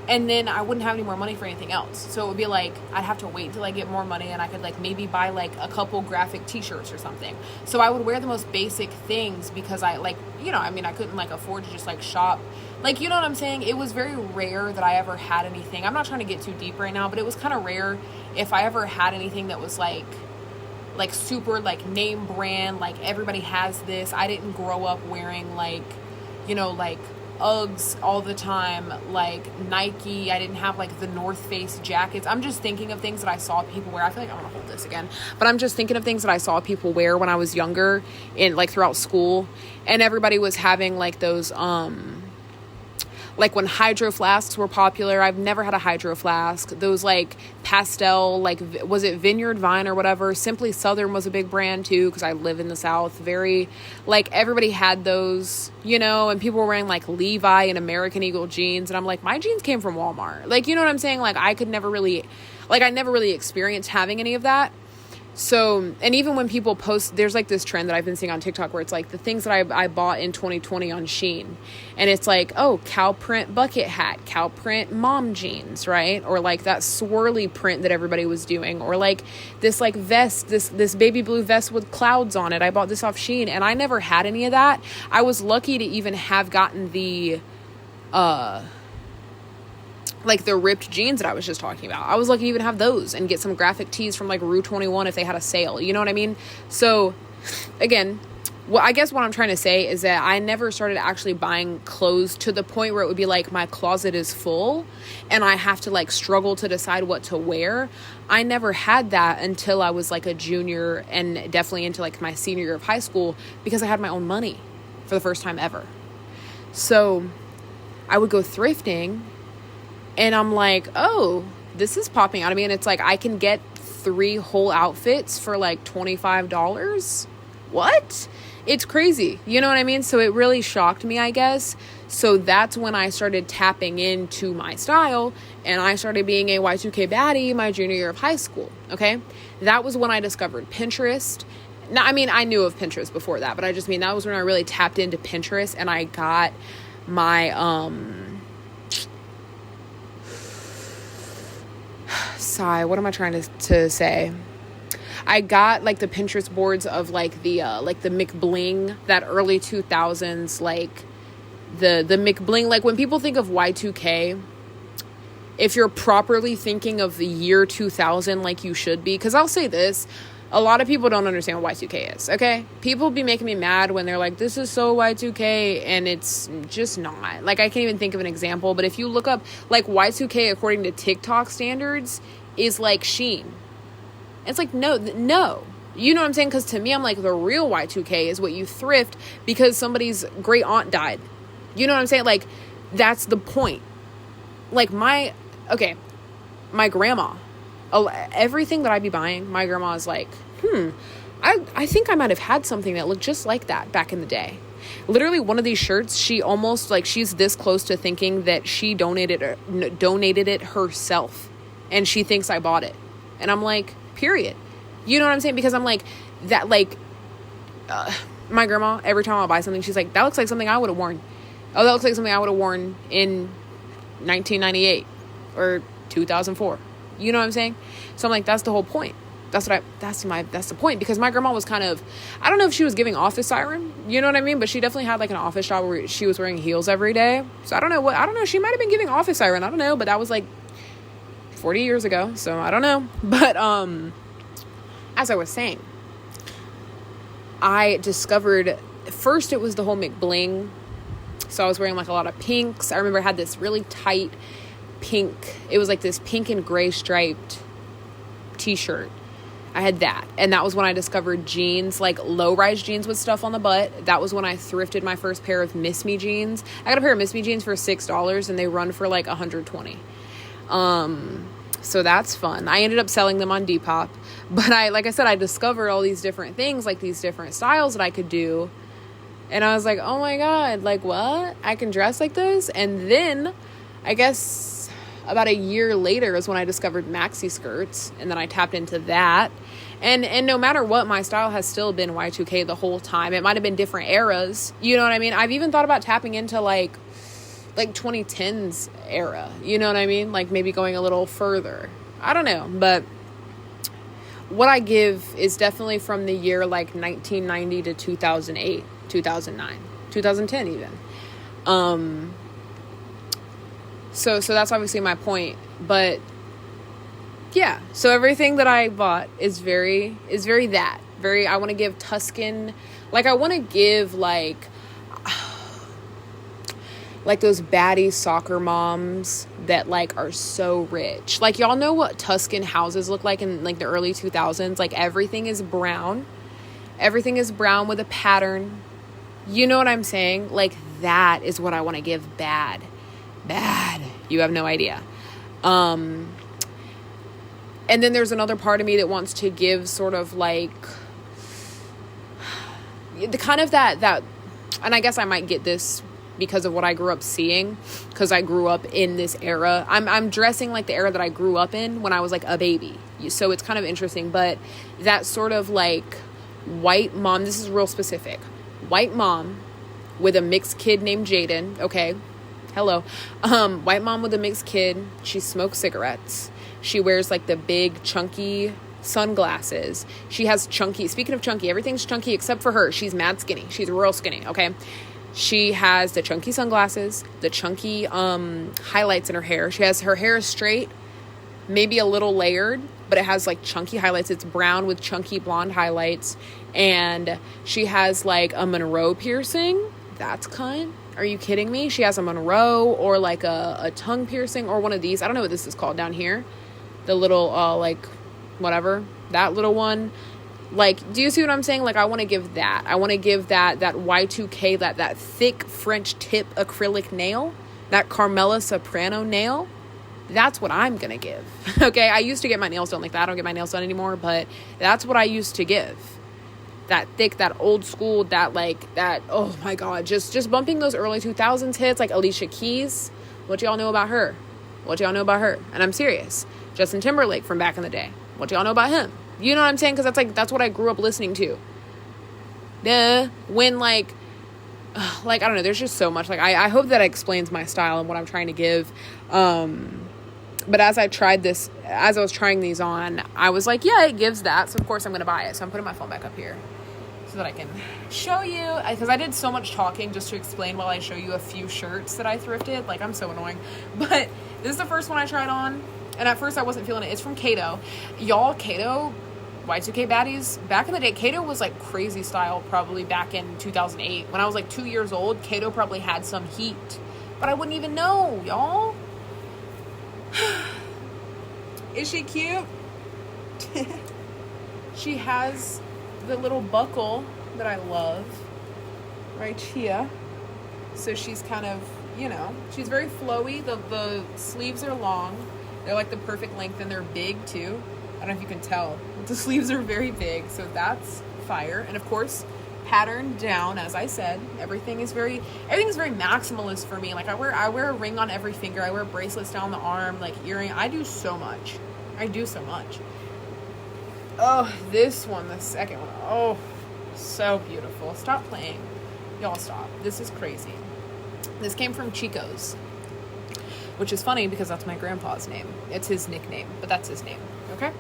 and then I wouldn't have any more money for anything else. So it would be like, I'd have to wait until I get more money and I could like maybe buy like a couple graphic t-shirts or something. So I would wear the most basic things because I like, you know, I mean, I couldn't like afford to just like shop. Like, you know what I'm saying? It was very rare that I ever had anything. I'm not trying to get too deep right now, but it was kind of rare if I ever had anything that was like super like name brand, like everybody has this. I didn't grow up wearing like, you know, like Uggs all the time, like Nike. I didn't have like the North Face jackets. I'm just thinking of things that I saw people wear. I feel like I want to hold this again, but I'm just thinking of things that I saw people wear when I was younger in like throughout school, and everybody was having like those like when hydro flasks were popular. I've never had a hydro flask. Those like pastel, like, was it Vineyard Vine or whatever? Simply Southern was a big brand too, because I live in the South. Very, like, everybody had those, you know, and people were wearing like Levi and American Eagle jeans. And I'm like, my jeans came from Walmart. Like, you know what I'm saying? Like, I never really experienced having any of that. So, and even when people post, there's like this trend that I've been seeing on TikTok where it's like the things that I bought in 2020 on Shein, and it's like, oh, cow print bucket hat, cow print mom jeans, right? Or like that swirly print that everybody was doing, or like this like vest, this baby blue vest with clouds on it. I bought this off Shein, and I never had any of that. I was lucky to even have gotten the like the ripped jeans that I was just talking about. I was lucky to even have those and get some graphic tees from like Rue 21 if they had a sale. You know what I mean? So again, I guess what I'm trying to say is that I never started actually buying clothes to the point where it would be like my closet is full and I have to like struggle to decide what to wear. I never had that until I was like a junior and definitely into like my senior year of high school, because I had my own money for the first time ever. So I would go thrifting, and I'm like, oh, this is popping out of me. And it's like, I can get 3 whole outfits for like $25. What? It's crazy. You know what I mean? So it really shocked me, I guess. So that's when I started tapping into my style, and I started being a Y2K baddie my junior year of high school. Okay. That was when I discovered Pinterest. Now, I mean, I knew of Pinterest before that, but I just mean that was when I really tapped into Pinterest, and I got my, what am I trying to say? I got like the Pinterest boards of like the McBling, that early 2000s, like the McBling, like when people think of Y2K, if you're properly thinking of the year 2000, like you should be, because I'll say this, a lot of people don't understand what Y2K is, okay? People be making me mad when they're like, this is so Y2K, and it's just not. Like, I can't even think of an example, but if you look up, like, Y2K according to TikTok standards is like Shein. It's like, no. You know what I'm saying? Because to me, I'm like, the real Y2K is what you thrift because somebody's great aunt died. You know what I'm saying? Like, that's the point. Like, my grandma, everything that I be buying, my grandma is like, I think I might have had something that looked just like that back in the day. Literally, one of these shirts, she almost, like, she's this close to thinking that she donated it herself, and she thinks I bought it. And I'm like, period. You know what I'm saying? Because I'm like, that, like, my grandma, every time I buy something, she's like, that looks like something I would have worn. Oh, that looks like something I would have worn in 1998 or 2004. You know what I'm saying? So I'm like, that's the whole point. That's the point, because my grandma was kind of, I don't know if she was giving office siren, you know what I mean? But she definitely had like an office job where she was wearing heels every day. So I don't know, she might've been giving office siren. I don't know, but that was like 40 years ago. So I don't know. But, as I was saying, I discovered first it was the whole McBling. So I was wearing like a lot of pinks. I remember I had this really tight pink, it was like this pink and gray striped t-shirt. I had that, and that was when I discovered jeans, like low-rise jeans with stuff on the butt. That was when I thrifted my first pair of Miss Me jeans. I got a pair of Miss Me jeans for $6, and they run for like $120. So that's fun. I ended up selling them on Depop, but like I said, I discovered all these different things, like these different styles that I could do, and I was like, oh my god, like what? I can dress like this? And then I guess about a year later is when I discovered maxi skirts, and then I tapped into that. And no matter what, my style has still been Y2K the whole time. It might have been different eras. You know what I mean? I've even thought about tapping into like 2010s era. You know what I mean? Like maybe going a little further. I don't know. But what I give is definitely from the year like 1990 to 2008, 2009, 2010 even. So that's obviously my point, but yeah, so everything that I bought is very I want to give Tuscan, like I want to give like those baddie soccer moms that like are so rich. Like y'all know what Tuscan houses look like in like the early 2000s, like everything is brown with a pattern. You know what I'm saying? Like that is what I want to give bad. You have no idea. And then there's another part of me that wants to give sort of like the kind of that, and I guess I might get this because of what I grew up seeing, because I grew up in this era. I'm dressing like the era that I grew up in when I was like a baby. So it's kind of interesting, but that sort of like white mom, this is real specific, white mom with a mixed kid named Jaden. Okay. Hello. White mom with a mixed kid. She smokes cigarettes. She wears like the big chunky sunglasses. She has chunky, speaking of chunky, everything's chunky except for her. She's mad skinny. She's real skinny. Okay. She has the chunky sunglasses, the chunky, highlights in her hair. Her hair is straight, maybe a little layered, but it has like chunky highlights. It's brown with chunky blonde highlights. And she has like a Monroe piercing. That's cunt. Are you kidding me? She has a Monroe or like a tongue piercing or one of these. I don't know what this is called down here. The little, like, whatever. That little one. Like, do you see what I'm saying? Like, I want to give that. I want to give that Y2K, that thick French tip acrylic nail. That Carmela Soprano nail. That's what I'm going to give. Okay? I used to get my nails done like that. I don't get my nails done anymore. But that's what I used to give. that thick, that old school, that like that, oh my god, just bumping those early 2000s hits like Alicia Keys. What y'all know about her? What y'all know about her? And I'm serious. Justin Timberlake from back in the day. What y'all know about him? You know what I'm saying? Because that's what I grew up listening to. When like I don't know, there's just so much. Like I hope that explains my style and what I'm trying to give. But as I was trying these on, I was like, yeah, it gives that. So of course I'm going to buy it. So I'm putting my phone back up here so that I can show you. Because I did so much talking just to explain while I show you a few shirts that I thrifted. Like, I'm so annoying. But this is the first one I tried on. And at first I wasn't feeling it. It's from Kato. Y'all, Kato, Y2K baddies, back in the day, Kato was like crazy style probably back in 2008. When I was like 2 years old, Kato probably had some heat. But I wouldn't even know, y'all. Is she cute? She has the little buckle that I love right here. So she's kind of, you know, she's very flowy. The sleeves are long. They're like the perfect length and they're big too. I don't know if you can tell. The sleeves are very big, so that's fire. And of course, patterned down, as I said. Everything is very maximalist for me. Like I wear a ring on every finger. I wear bracelets down the arm, like earring. I do so much. Oh, this one, the second one. Oh, so beautiful. Stop playing. Y'all stop. This is crazy. This came from Chico's, which is funny because that's my grandpa's name. It's his nickname, but that's his name. Okay?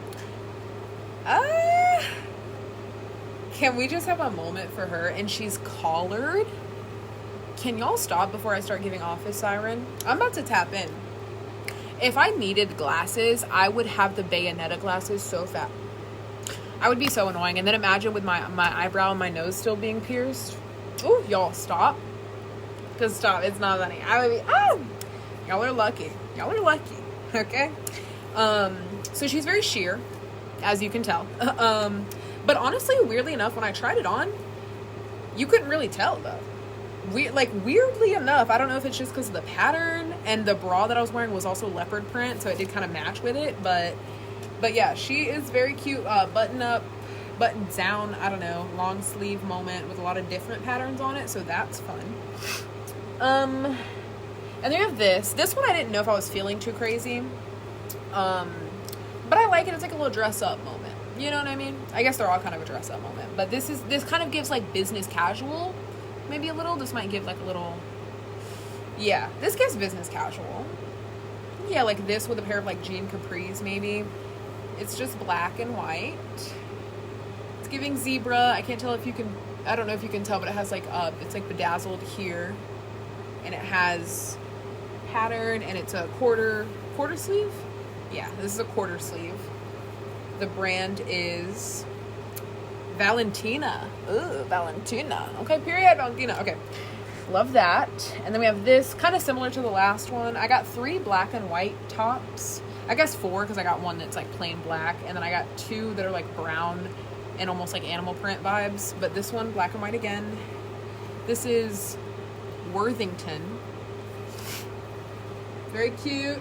Can we just have a moment for her? And she's collared. Can y'all stop before I start giving office siren? I'm about to tap in. If I needed glasses, I would have the Bayonetta glasses so fat. I would be so annoying. And then imagine with my eyebrow and my nose still being pierced. Ooh, y'all stop. Because stop, it's not funny. I would be, y'all are lucky. Okay? So she's very sheer, as you can tell. But honestly, weirdly enough, when I tried it on, you couldn't really tell though. Weirdly enough, I don't know if it's just because of the pattern, and the bra that I was wearing was also leopard print, so it did kind of match with it. But yeah, she is very cute. Button up, button down, I don't know, long sleeve moment with a lot of different patterns on it, so that's fun. And then you have this. This one I didn't know if I was feeling too crazy. But I like it. It's like a little dress up moment. You know what I mean? I guess they're all kind of a dress up moment. But this kind of gives like business casual. Maybe a little. This might give like a little. Yeah, this gives business casual. Yeah, like this with a pair of like jean capris maybe. It's just black and white. It's giving zebra. I can't tell if you can. I don't know if you can tell, but it has like it's like bedazzled here, and it has pattern, and it's a quarter sleeve. Yeah, this is a quarter sleeve. The brand is Valentina. Ooh, Valentina. Okay, period, Valentina. Okay, love that. And then we have this, kind of similar to the last one. I got 3 black and white tops. I guess 4, because I got one that's like plain black, and then I got 2 that are like brown and almost like animal print vibes. But this one, black and white again. This is Worthington. Very cute.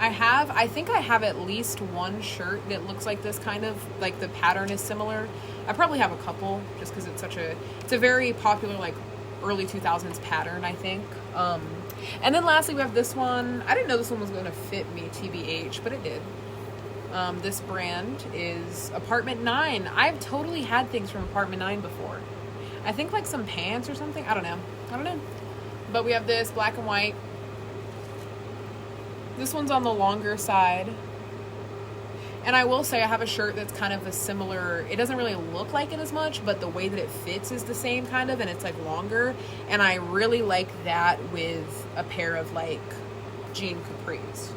I think I have at least one shirt that looks like this, kind of like the pattern is similar. I probably have a couple just because it's a very popular like early 2000s pattern, I think. And then lastly we have this one. I didn't know this one was going to fit me, TBH, but it did. This brand is Apartment 9. I've totally had things from Apartment 9 before. I think like some pants or something. I don't know. But we have this black and white. This one's on the longer side. And I will say I have a shirt that's kind of a similar, it doesn't really look like it as much, but the way that it fits is the same kind of, and it's like longer. And I really like that with a pair of like jean capris.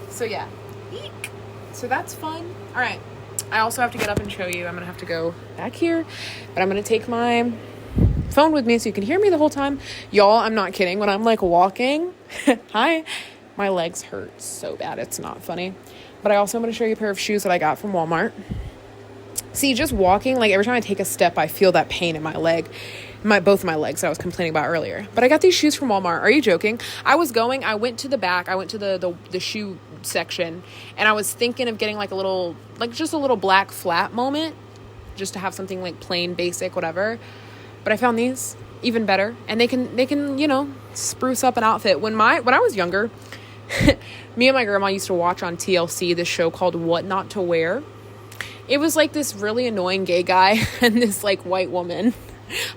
So yeah. Eek. So that's fun. All right. I also have to get up and show you. I'm going to have to go back here, but I'm going to take my phone with me so you can hear me the whole time. Y'all, I'm not kidding. When I'm like walking, hi, my legs hurt so bad. It's not funny. But I also am going to show you a pair of shoes that I got from Walmart. See, just walking, like every time I take a step, I feel that pain in my leg. Both of my legs that I was complaining about earlier. But I got these shoes from Walmart. Are you joking? I went to the back. I went to the shoe section. And I was thinking of getting like just a little black flat moment. just to have something like plain, basic, whatever. But I found these even better, and they can, you know, spruce up an outfit. When I was younger, me and my grandma used to watch on TLC this show called What Not to Wear. It was like this really annoying gay guy and this like white woman.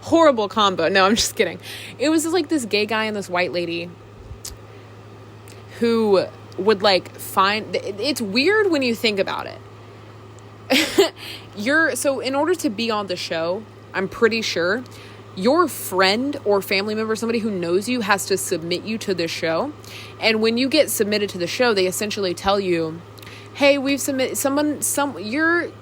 Horrible combo. No, I'm just kidding. It was like this gay guy and this white lady who would like find, it's weird when you think about it. So in order to be on the show, I'm pretty sure your friend or family member, somebody who knows you, has to submit you to the show. And when you get submitted to the show, they essentially tell you, hey, we've submitted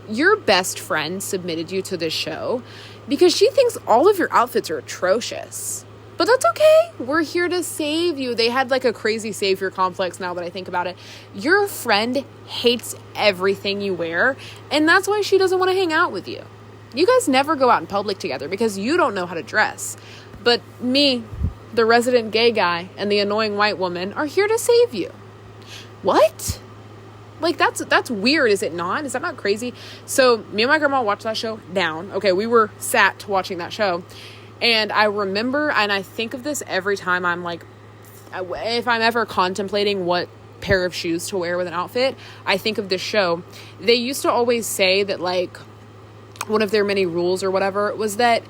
your best friend submitted you to this show because she thinks all of your outfits are atrocious. But that's okay. We're here to save you. They had like a crazy savior complex now that I think about it. Your friend hates everything you wear, and that's why she doesn't want to hang out with you. You guys never go out in public together because you don't know how to dress. But me, the resident gay guy, and the annoying white woman are here to save you. What? Like, that's weird, is it not? Is that not crazy? So me and my grandma watched that show down. Okay, we were sat watching that show. And I remember, and I think of this every time I'm like, if I'm ever contemplating what pair of shoes to wear with an outfit, I think of this show. They used to always say that, like, one of their many rules or whatever was that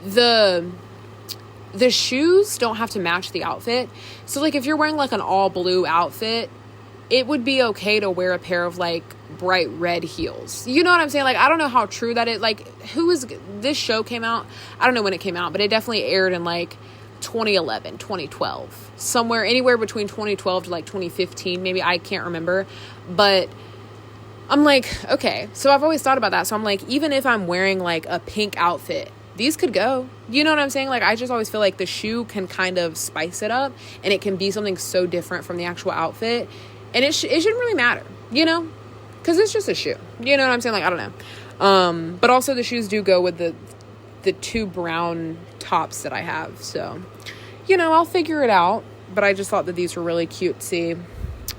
the shoes don't have to match the outfit. So, like, if you're wearing, like, an all blue outfit, it would be okay to wear a pair of like bright red heels. You know what I'm saying? Like, I don't know how true that is. Like, this show came out, I don't know when it came out, but it definitely aired in like 2011, 2012, somewhere, anywhere between 2012 to like 2015, maybe. I can't remember. But I'm like, okay, so I've always thought about that. So I'm like, even if I'm wearing like a pink outfit, these could go. You know what I'm saying? Like, I just always feel like the shoe can kind of spice it up, and it can be something so different from the actual outfit. And it shouldn't really matter, you know, because it's just a shoe. You know what I'm saying? Like, I don't know. But also the shoes do go with the two brown tops that I have. So, you know, I'll figure it out. But I just thought that these were really cutesy.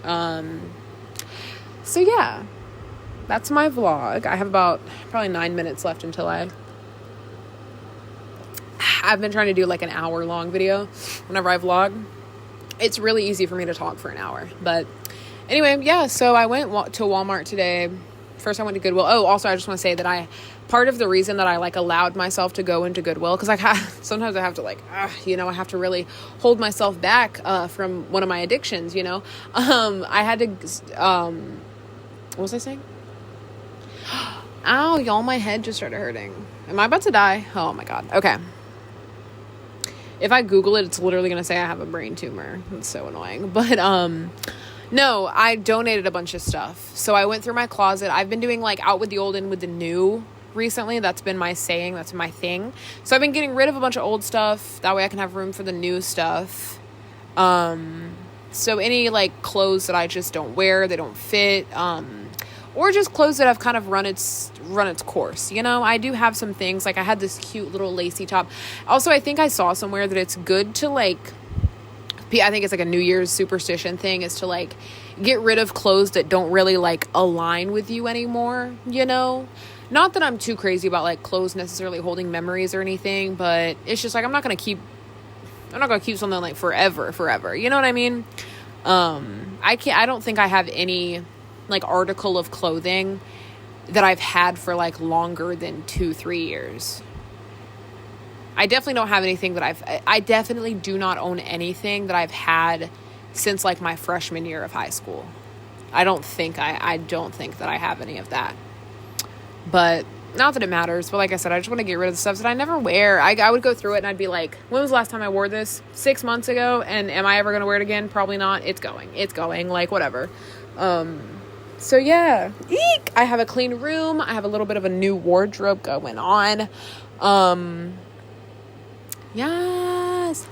So, yeah, that's my vlog. I have about probably 9 minutes left until I've been trying to do like an hour-long video whenever I vlog. It's really easy for me to talk for an hour, but anyway, yeah, so I went to Walmart today. First I went to Goodwill. Oh, also I just want to say that part of the reason that I like allowed myself to go into Goodwill, because sometimes I have to like, you know, I have to really hold myself back from one of my addictions, you know. I had to, what was I saying? Ow, y'all, my head just started hurting. Am I about to die? Oh my God. Okay. If I Google it, it's literally going to say I have a brain tumor. It's so annoying. But, no, I donated a bunch of stuff. So I went through my closet. I've been doing like out with the old, in with the new recently. That's been my saying. That's my thing. So I've been getting rid of a bunch of old stuff. That way I can have room for the new stuff. So any like clothes that I just don't wear, they don't fit, or just clothes that have kind of run its course. You know, I do have some things, like I had this cute little lacy top. Also, I think I saw somewhere that it's good to like, I think it's like a New Year's superstition thing, is to like get rid of clothes that don't really like align with you anymore, you know? Not that I'm too crazy about like clothes necessarily holding memories or anything, but it's just like, I'm not going to keep something like forever. You know what I mean? I don't think I have any like article of clothing that I've had for like longer than 2-3 years. I definitely don't have anything that I definitely do not own anything that I've had since like my freshman year of high school. I don't think that I have any of that. But not that it matters, but like I said, I just want to get rid of the stuff that I never wear. I would go through it and I'd be like, when was the last time I wore this? 6 months ago. And am I ever going to wear it again? Probably not. It's going, like whatever. So yeah, eek! I have a clean room. I have a little bit of a new wardrobe going on. Yes.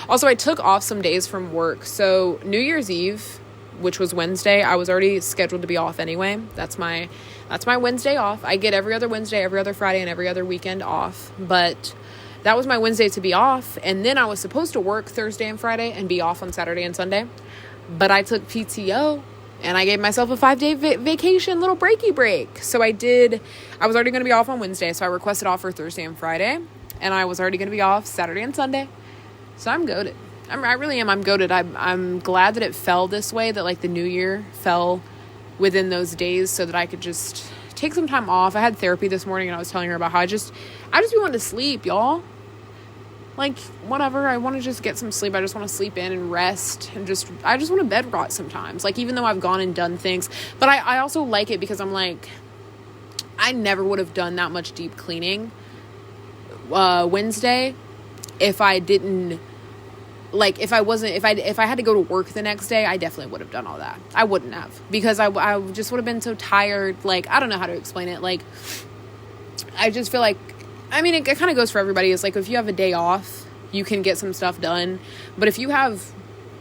Also, I took off some days from work. So New Year's Eve, which was Wednesday, I was already scheduled to be off anyway. That's my Wednesday off. I get every other Wednesday, every other Friday, and every other weekend off. But that was my Wednesday to be off. And then I was supposed to work Thursday and Friday and be off on Saturday and Sunday. But I took PTO And I gave myself a 5-day vacation, little breaky break. So I was already going to be off on Wednesday. So I requested off for Thursday and Friday. And I was already going to be off Saturday and Sunday. So I'm goated. I really am. I'm goated. I'm glad that it fell this way, that like the new year fell within those days so that I could just take some time off. I had therapy this morning and I was telling her about how I just be wanting to sleep, y'all. Like, whatever, I want to just get some sleep. I just want to sleep in and rest and I just want to bed rot sometimes. Like, even though I've gone and done things, but I also like it because I'm like, I never would have done that much deep cleaning Wednesday if I didn't, like, if I had to go to work the next day, I definitely would have done all that. I wouldn't have, because I just would have been so tired. Like, I don't know how to explain it. Like, I just feel like, I mean, it kind of goes for everybody. It's like, if you have a day off, you can get some stuff done. But if you have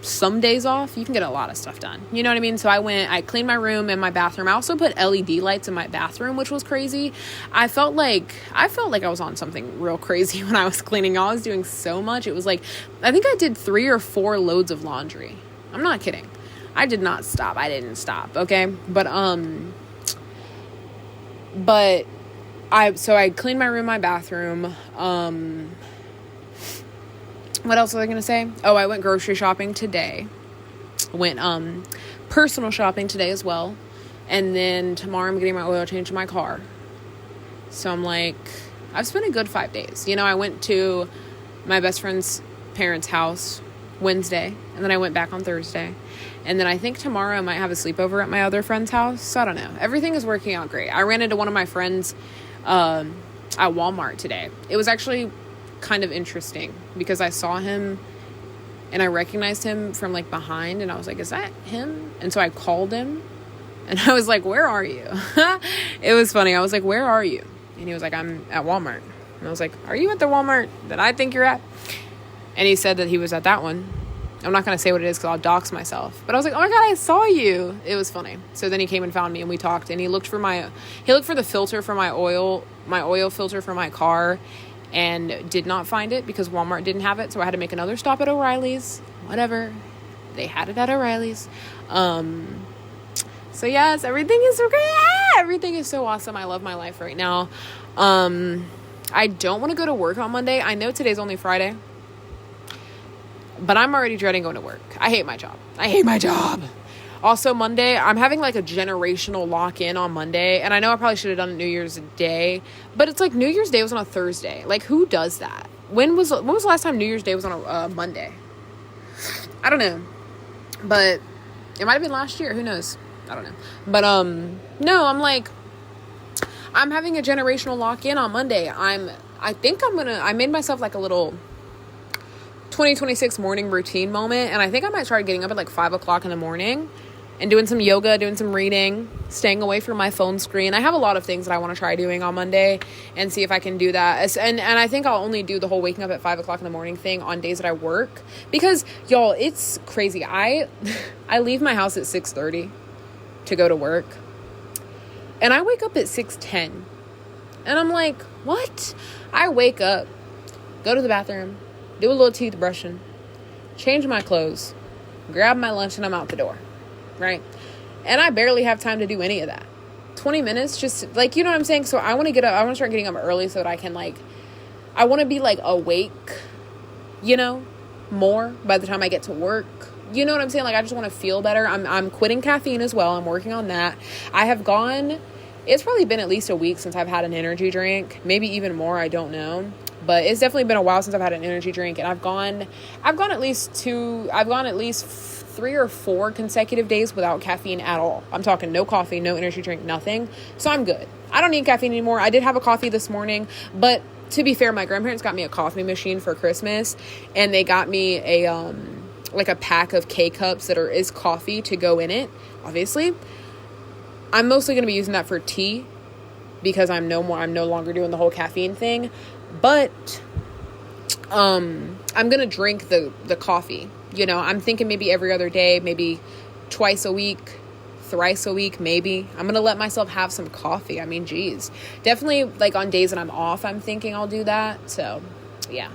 some days off, you can get a lot of stuff done. You know what I mean? So I cleaned my room and my bathroom. I also put LED lights in my bathroom, which was crazy. I felt like I was on something real crazy when I was cleaning. I was doing so much. It was like, I think I did 3 or 4 loads of laundry. I'm not kidding. I did not stop. I didn't stop. Okay. But I cleaned my room, my bathroom. What else was I going to say? Oh, I went grocery shopping today. Went personal shopping today as well. And then tomorrow I'm getting my oil change in my car. So I'm like, I've spent a good 5 days. You know, I went to my best friend's parents' house Wednesday, and then I went back on Thursday. And then I think tomorrow I might have a sleepover at my other friend's house. So I don't know. Everything is working out great. I ran into one of my friends at Walmart today. It was actually kind of interesting because I saw him and I recognized him from like behind, and I was like, is that him? And so I called him and I was like, where are you? It was funny. I was like, where are you? And he was like, I'm at Walmart. And I was like, are you at the Walmart that I think you're at? And he said that he was at that one. I'm not going to say what it is because I'll dox myself. But I was like, oh my God, I saw you. It was funny. So then he came and found me and we talked, and he looked for the filter for my oil filter for my car, and did not find it because Walmart didn't have it. So I had to make another stop at O'Reilly's. Whatever. They had it at O'Reilly's. So yes, everything is so great. Everything is so awesome. I love my life right now. I don't want to go to work on Monday. I know today's only Friday, but I'm already dreading going to work. I hate my job. Also, Monday, I'm having like a generational lock-in on Monday. And I know I probably should have done it New Year's Day. But it's like New Year's Day was on a Thursday. Like, who does that? When was the last time New Year's Day was on a Monday? I don't know. But it might have been last year. Who knows? I don't know. But, no, I'm like, I'm having a generational lock-in on Monday. I made myself like a little 2026 morning routine moment, and I think I might start getting up at like 5 o'clock in the morning and doing some yoga, doing some reading, staying away from my phone screen. I have a lot of things that I want to try doing on Monday and see if I can do that. And I think I'll only do the whole waking up at 5 o'clock in the morning thing on days that I work, because y'all, it's crazy. I leave my house at 6:30 to go to work, and I wake up at 6:10, and I'm like, what? I wake up, go to the bathroom, do a little teeth brushing, change my clothes, grab my lunch, and I'm out the door, right? And I barely have time to do any of that. 20 minutes, just like, you know what I'm saying? So I want to get up, I want to start getting up early so that I can I want to be awake, more by the time I get to work. You know what I'm saying? I just want to feel better. I'm quitting caffeine as well. I'm working on that. It's probably been at least a week since I've had an energy drink, maybe even more. I don't know. But it's definitely been a while since I've had an energy drink, and I've gone at least 3 or 4 consecutive days without caffeine at all. I'm talking no coffee, no energy drink, nothing. So I'm good. I don't need caffeine anymore. I did have a coffee this morning, but to be fair, my grandparents got me a coffee machine for Christmas, and they got me a pack of K-cups that is coffee to go in it. Obviously, I'm mostly going to be using that for tea because I'm no longer doing the whole caffeine thing. But I'm going to drink the coffee. I'm thinking maybe every other day, maybe twice a week, thrice a week, maybe. I'm going to let myself have some coffee. I mean, geez. Definitely, on days that I'm off, I'm thinking I'll do that. So, yeah.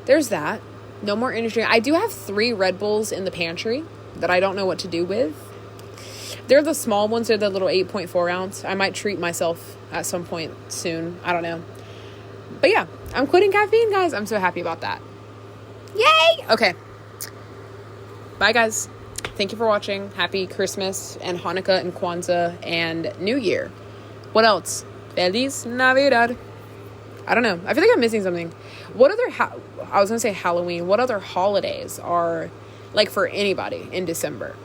There's that. No more energy drink. I do have 3 Red Bulls in the pantry that I don't know what to do with. They're the small ones. They're the little 8.4 ounce. I might treat myself at some point soon. I don't know. But yeah, I'm quitting caffeine, guys. I'm so happy about that. Yay! Okay. Bye, guys. Thank you for watching. Happy Christmas and Hanukkah and Kwanzaa and New Year. What else? Feliz Navidad. I don't know. I feel like I'm missing something. What other, I was going to say Halloween. What other holidays are, like, for anybody in December?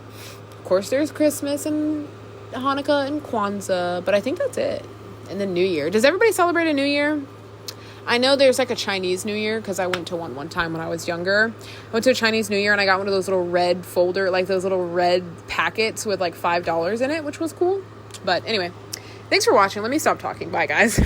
Of course, there's Christmas and Hanukkah and Kwanzaa, but I think that's it. And then New Year. Does everybody celebrate a New Year? I know there's, like, a Chinese New Year, because I went to one time when I was younger. I went to a Chinese New Year, and I got one of those little red folder, like, those little red packets with, like, $5 in it, which was cool. But anyway, thanks for watching. Let me stop talking. Bye, guys.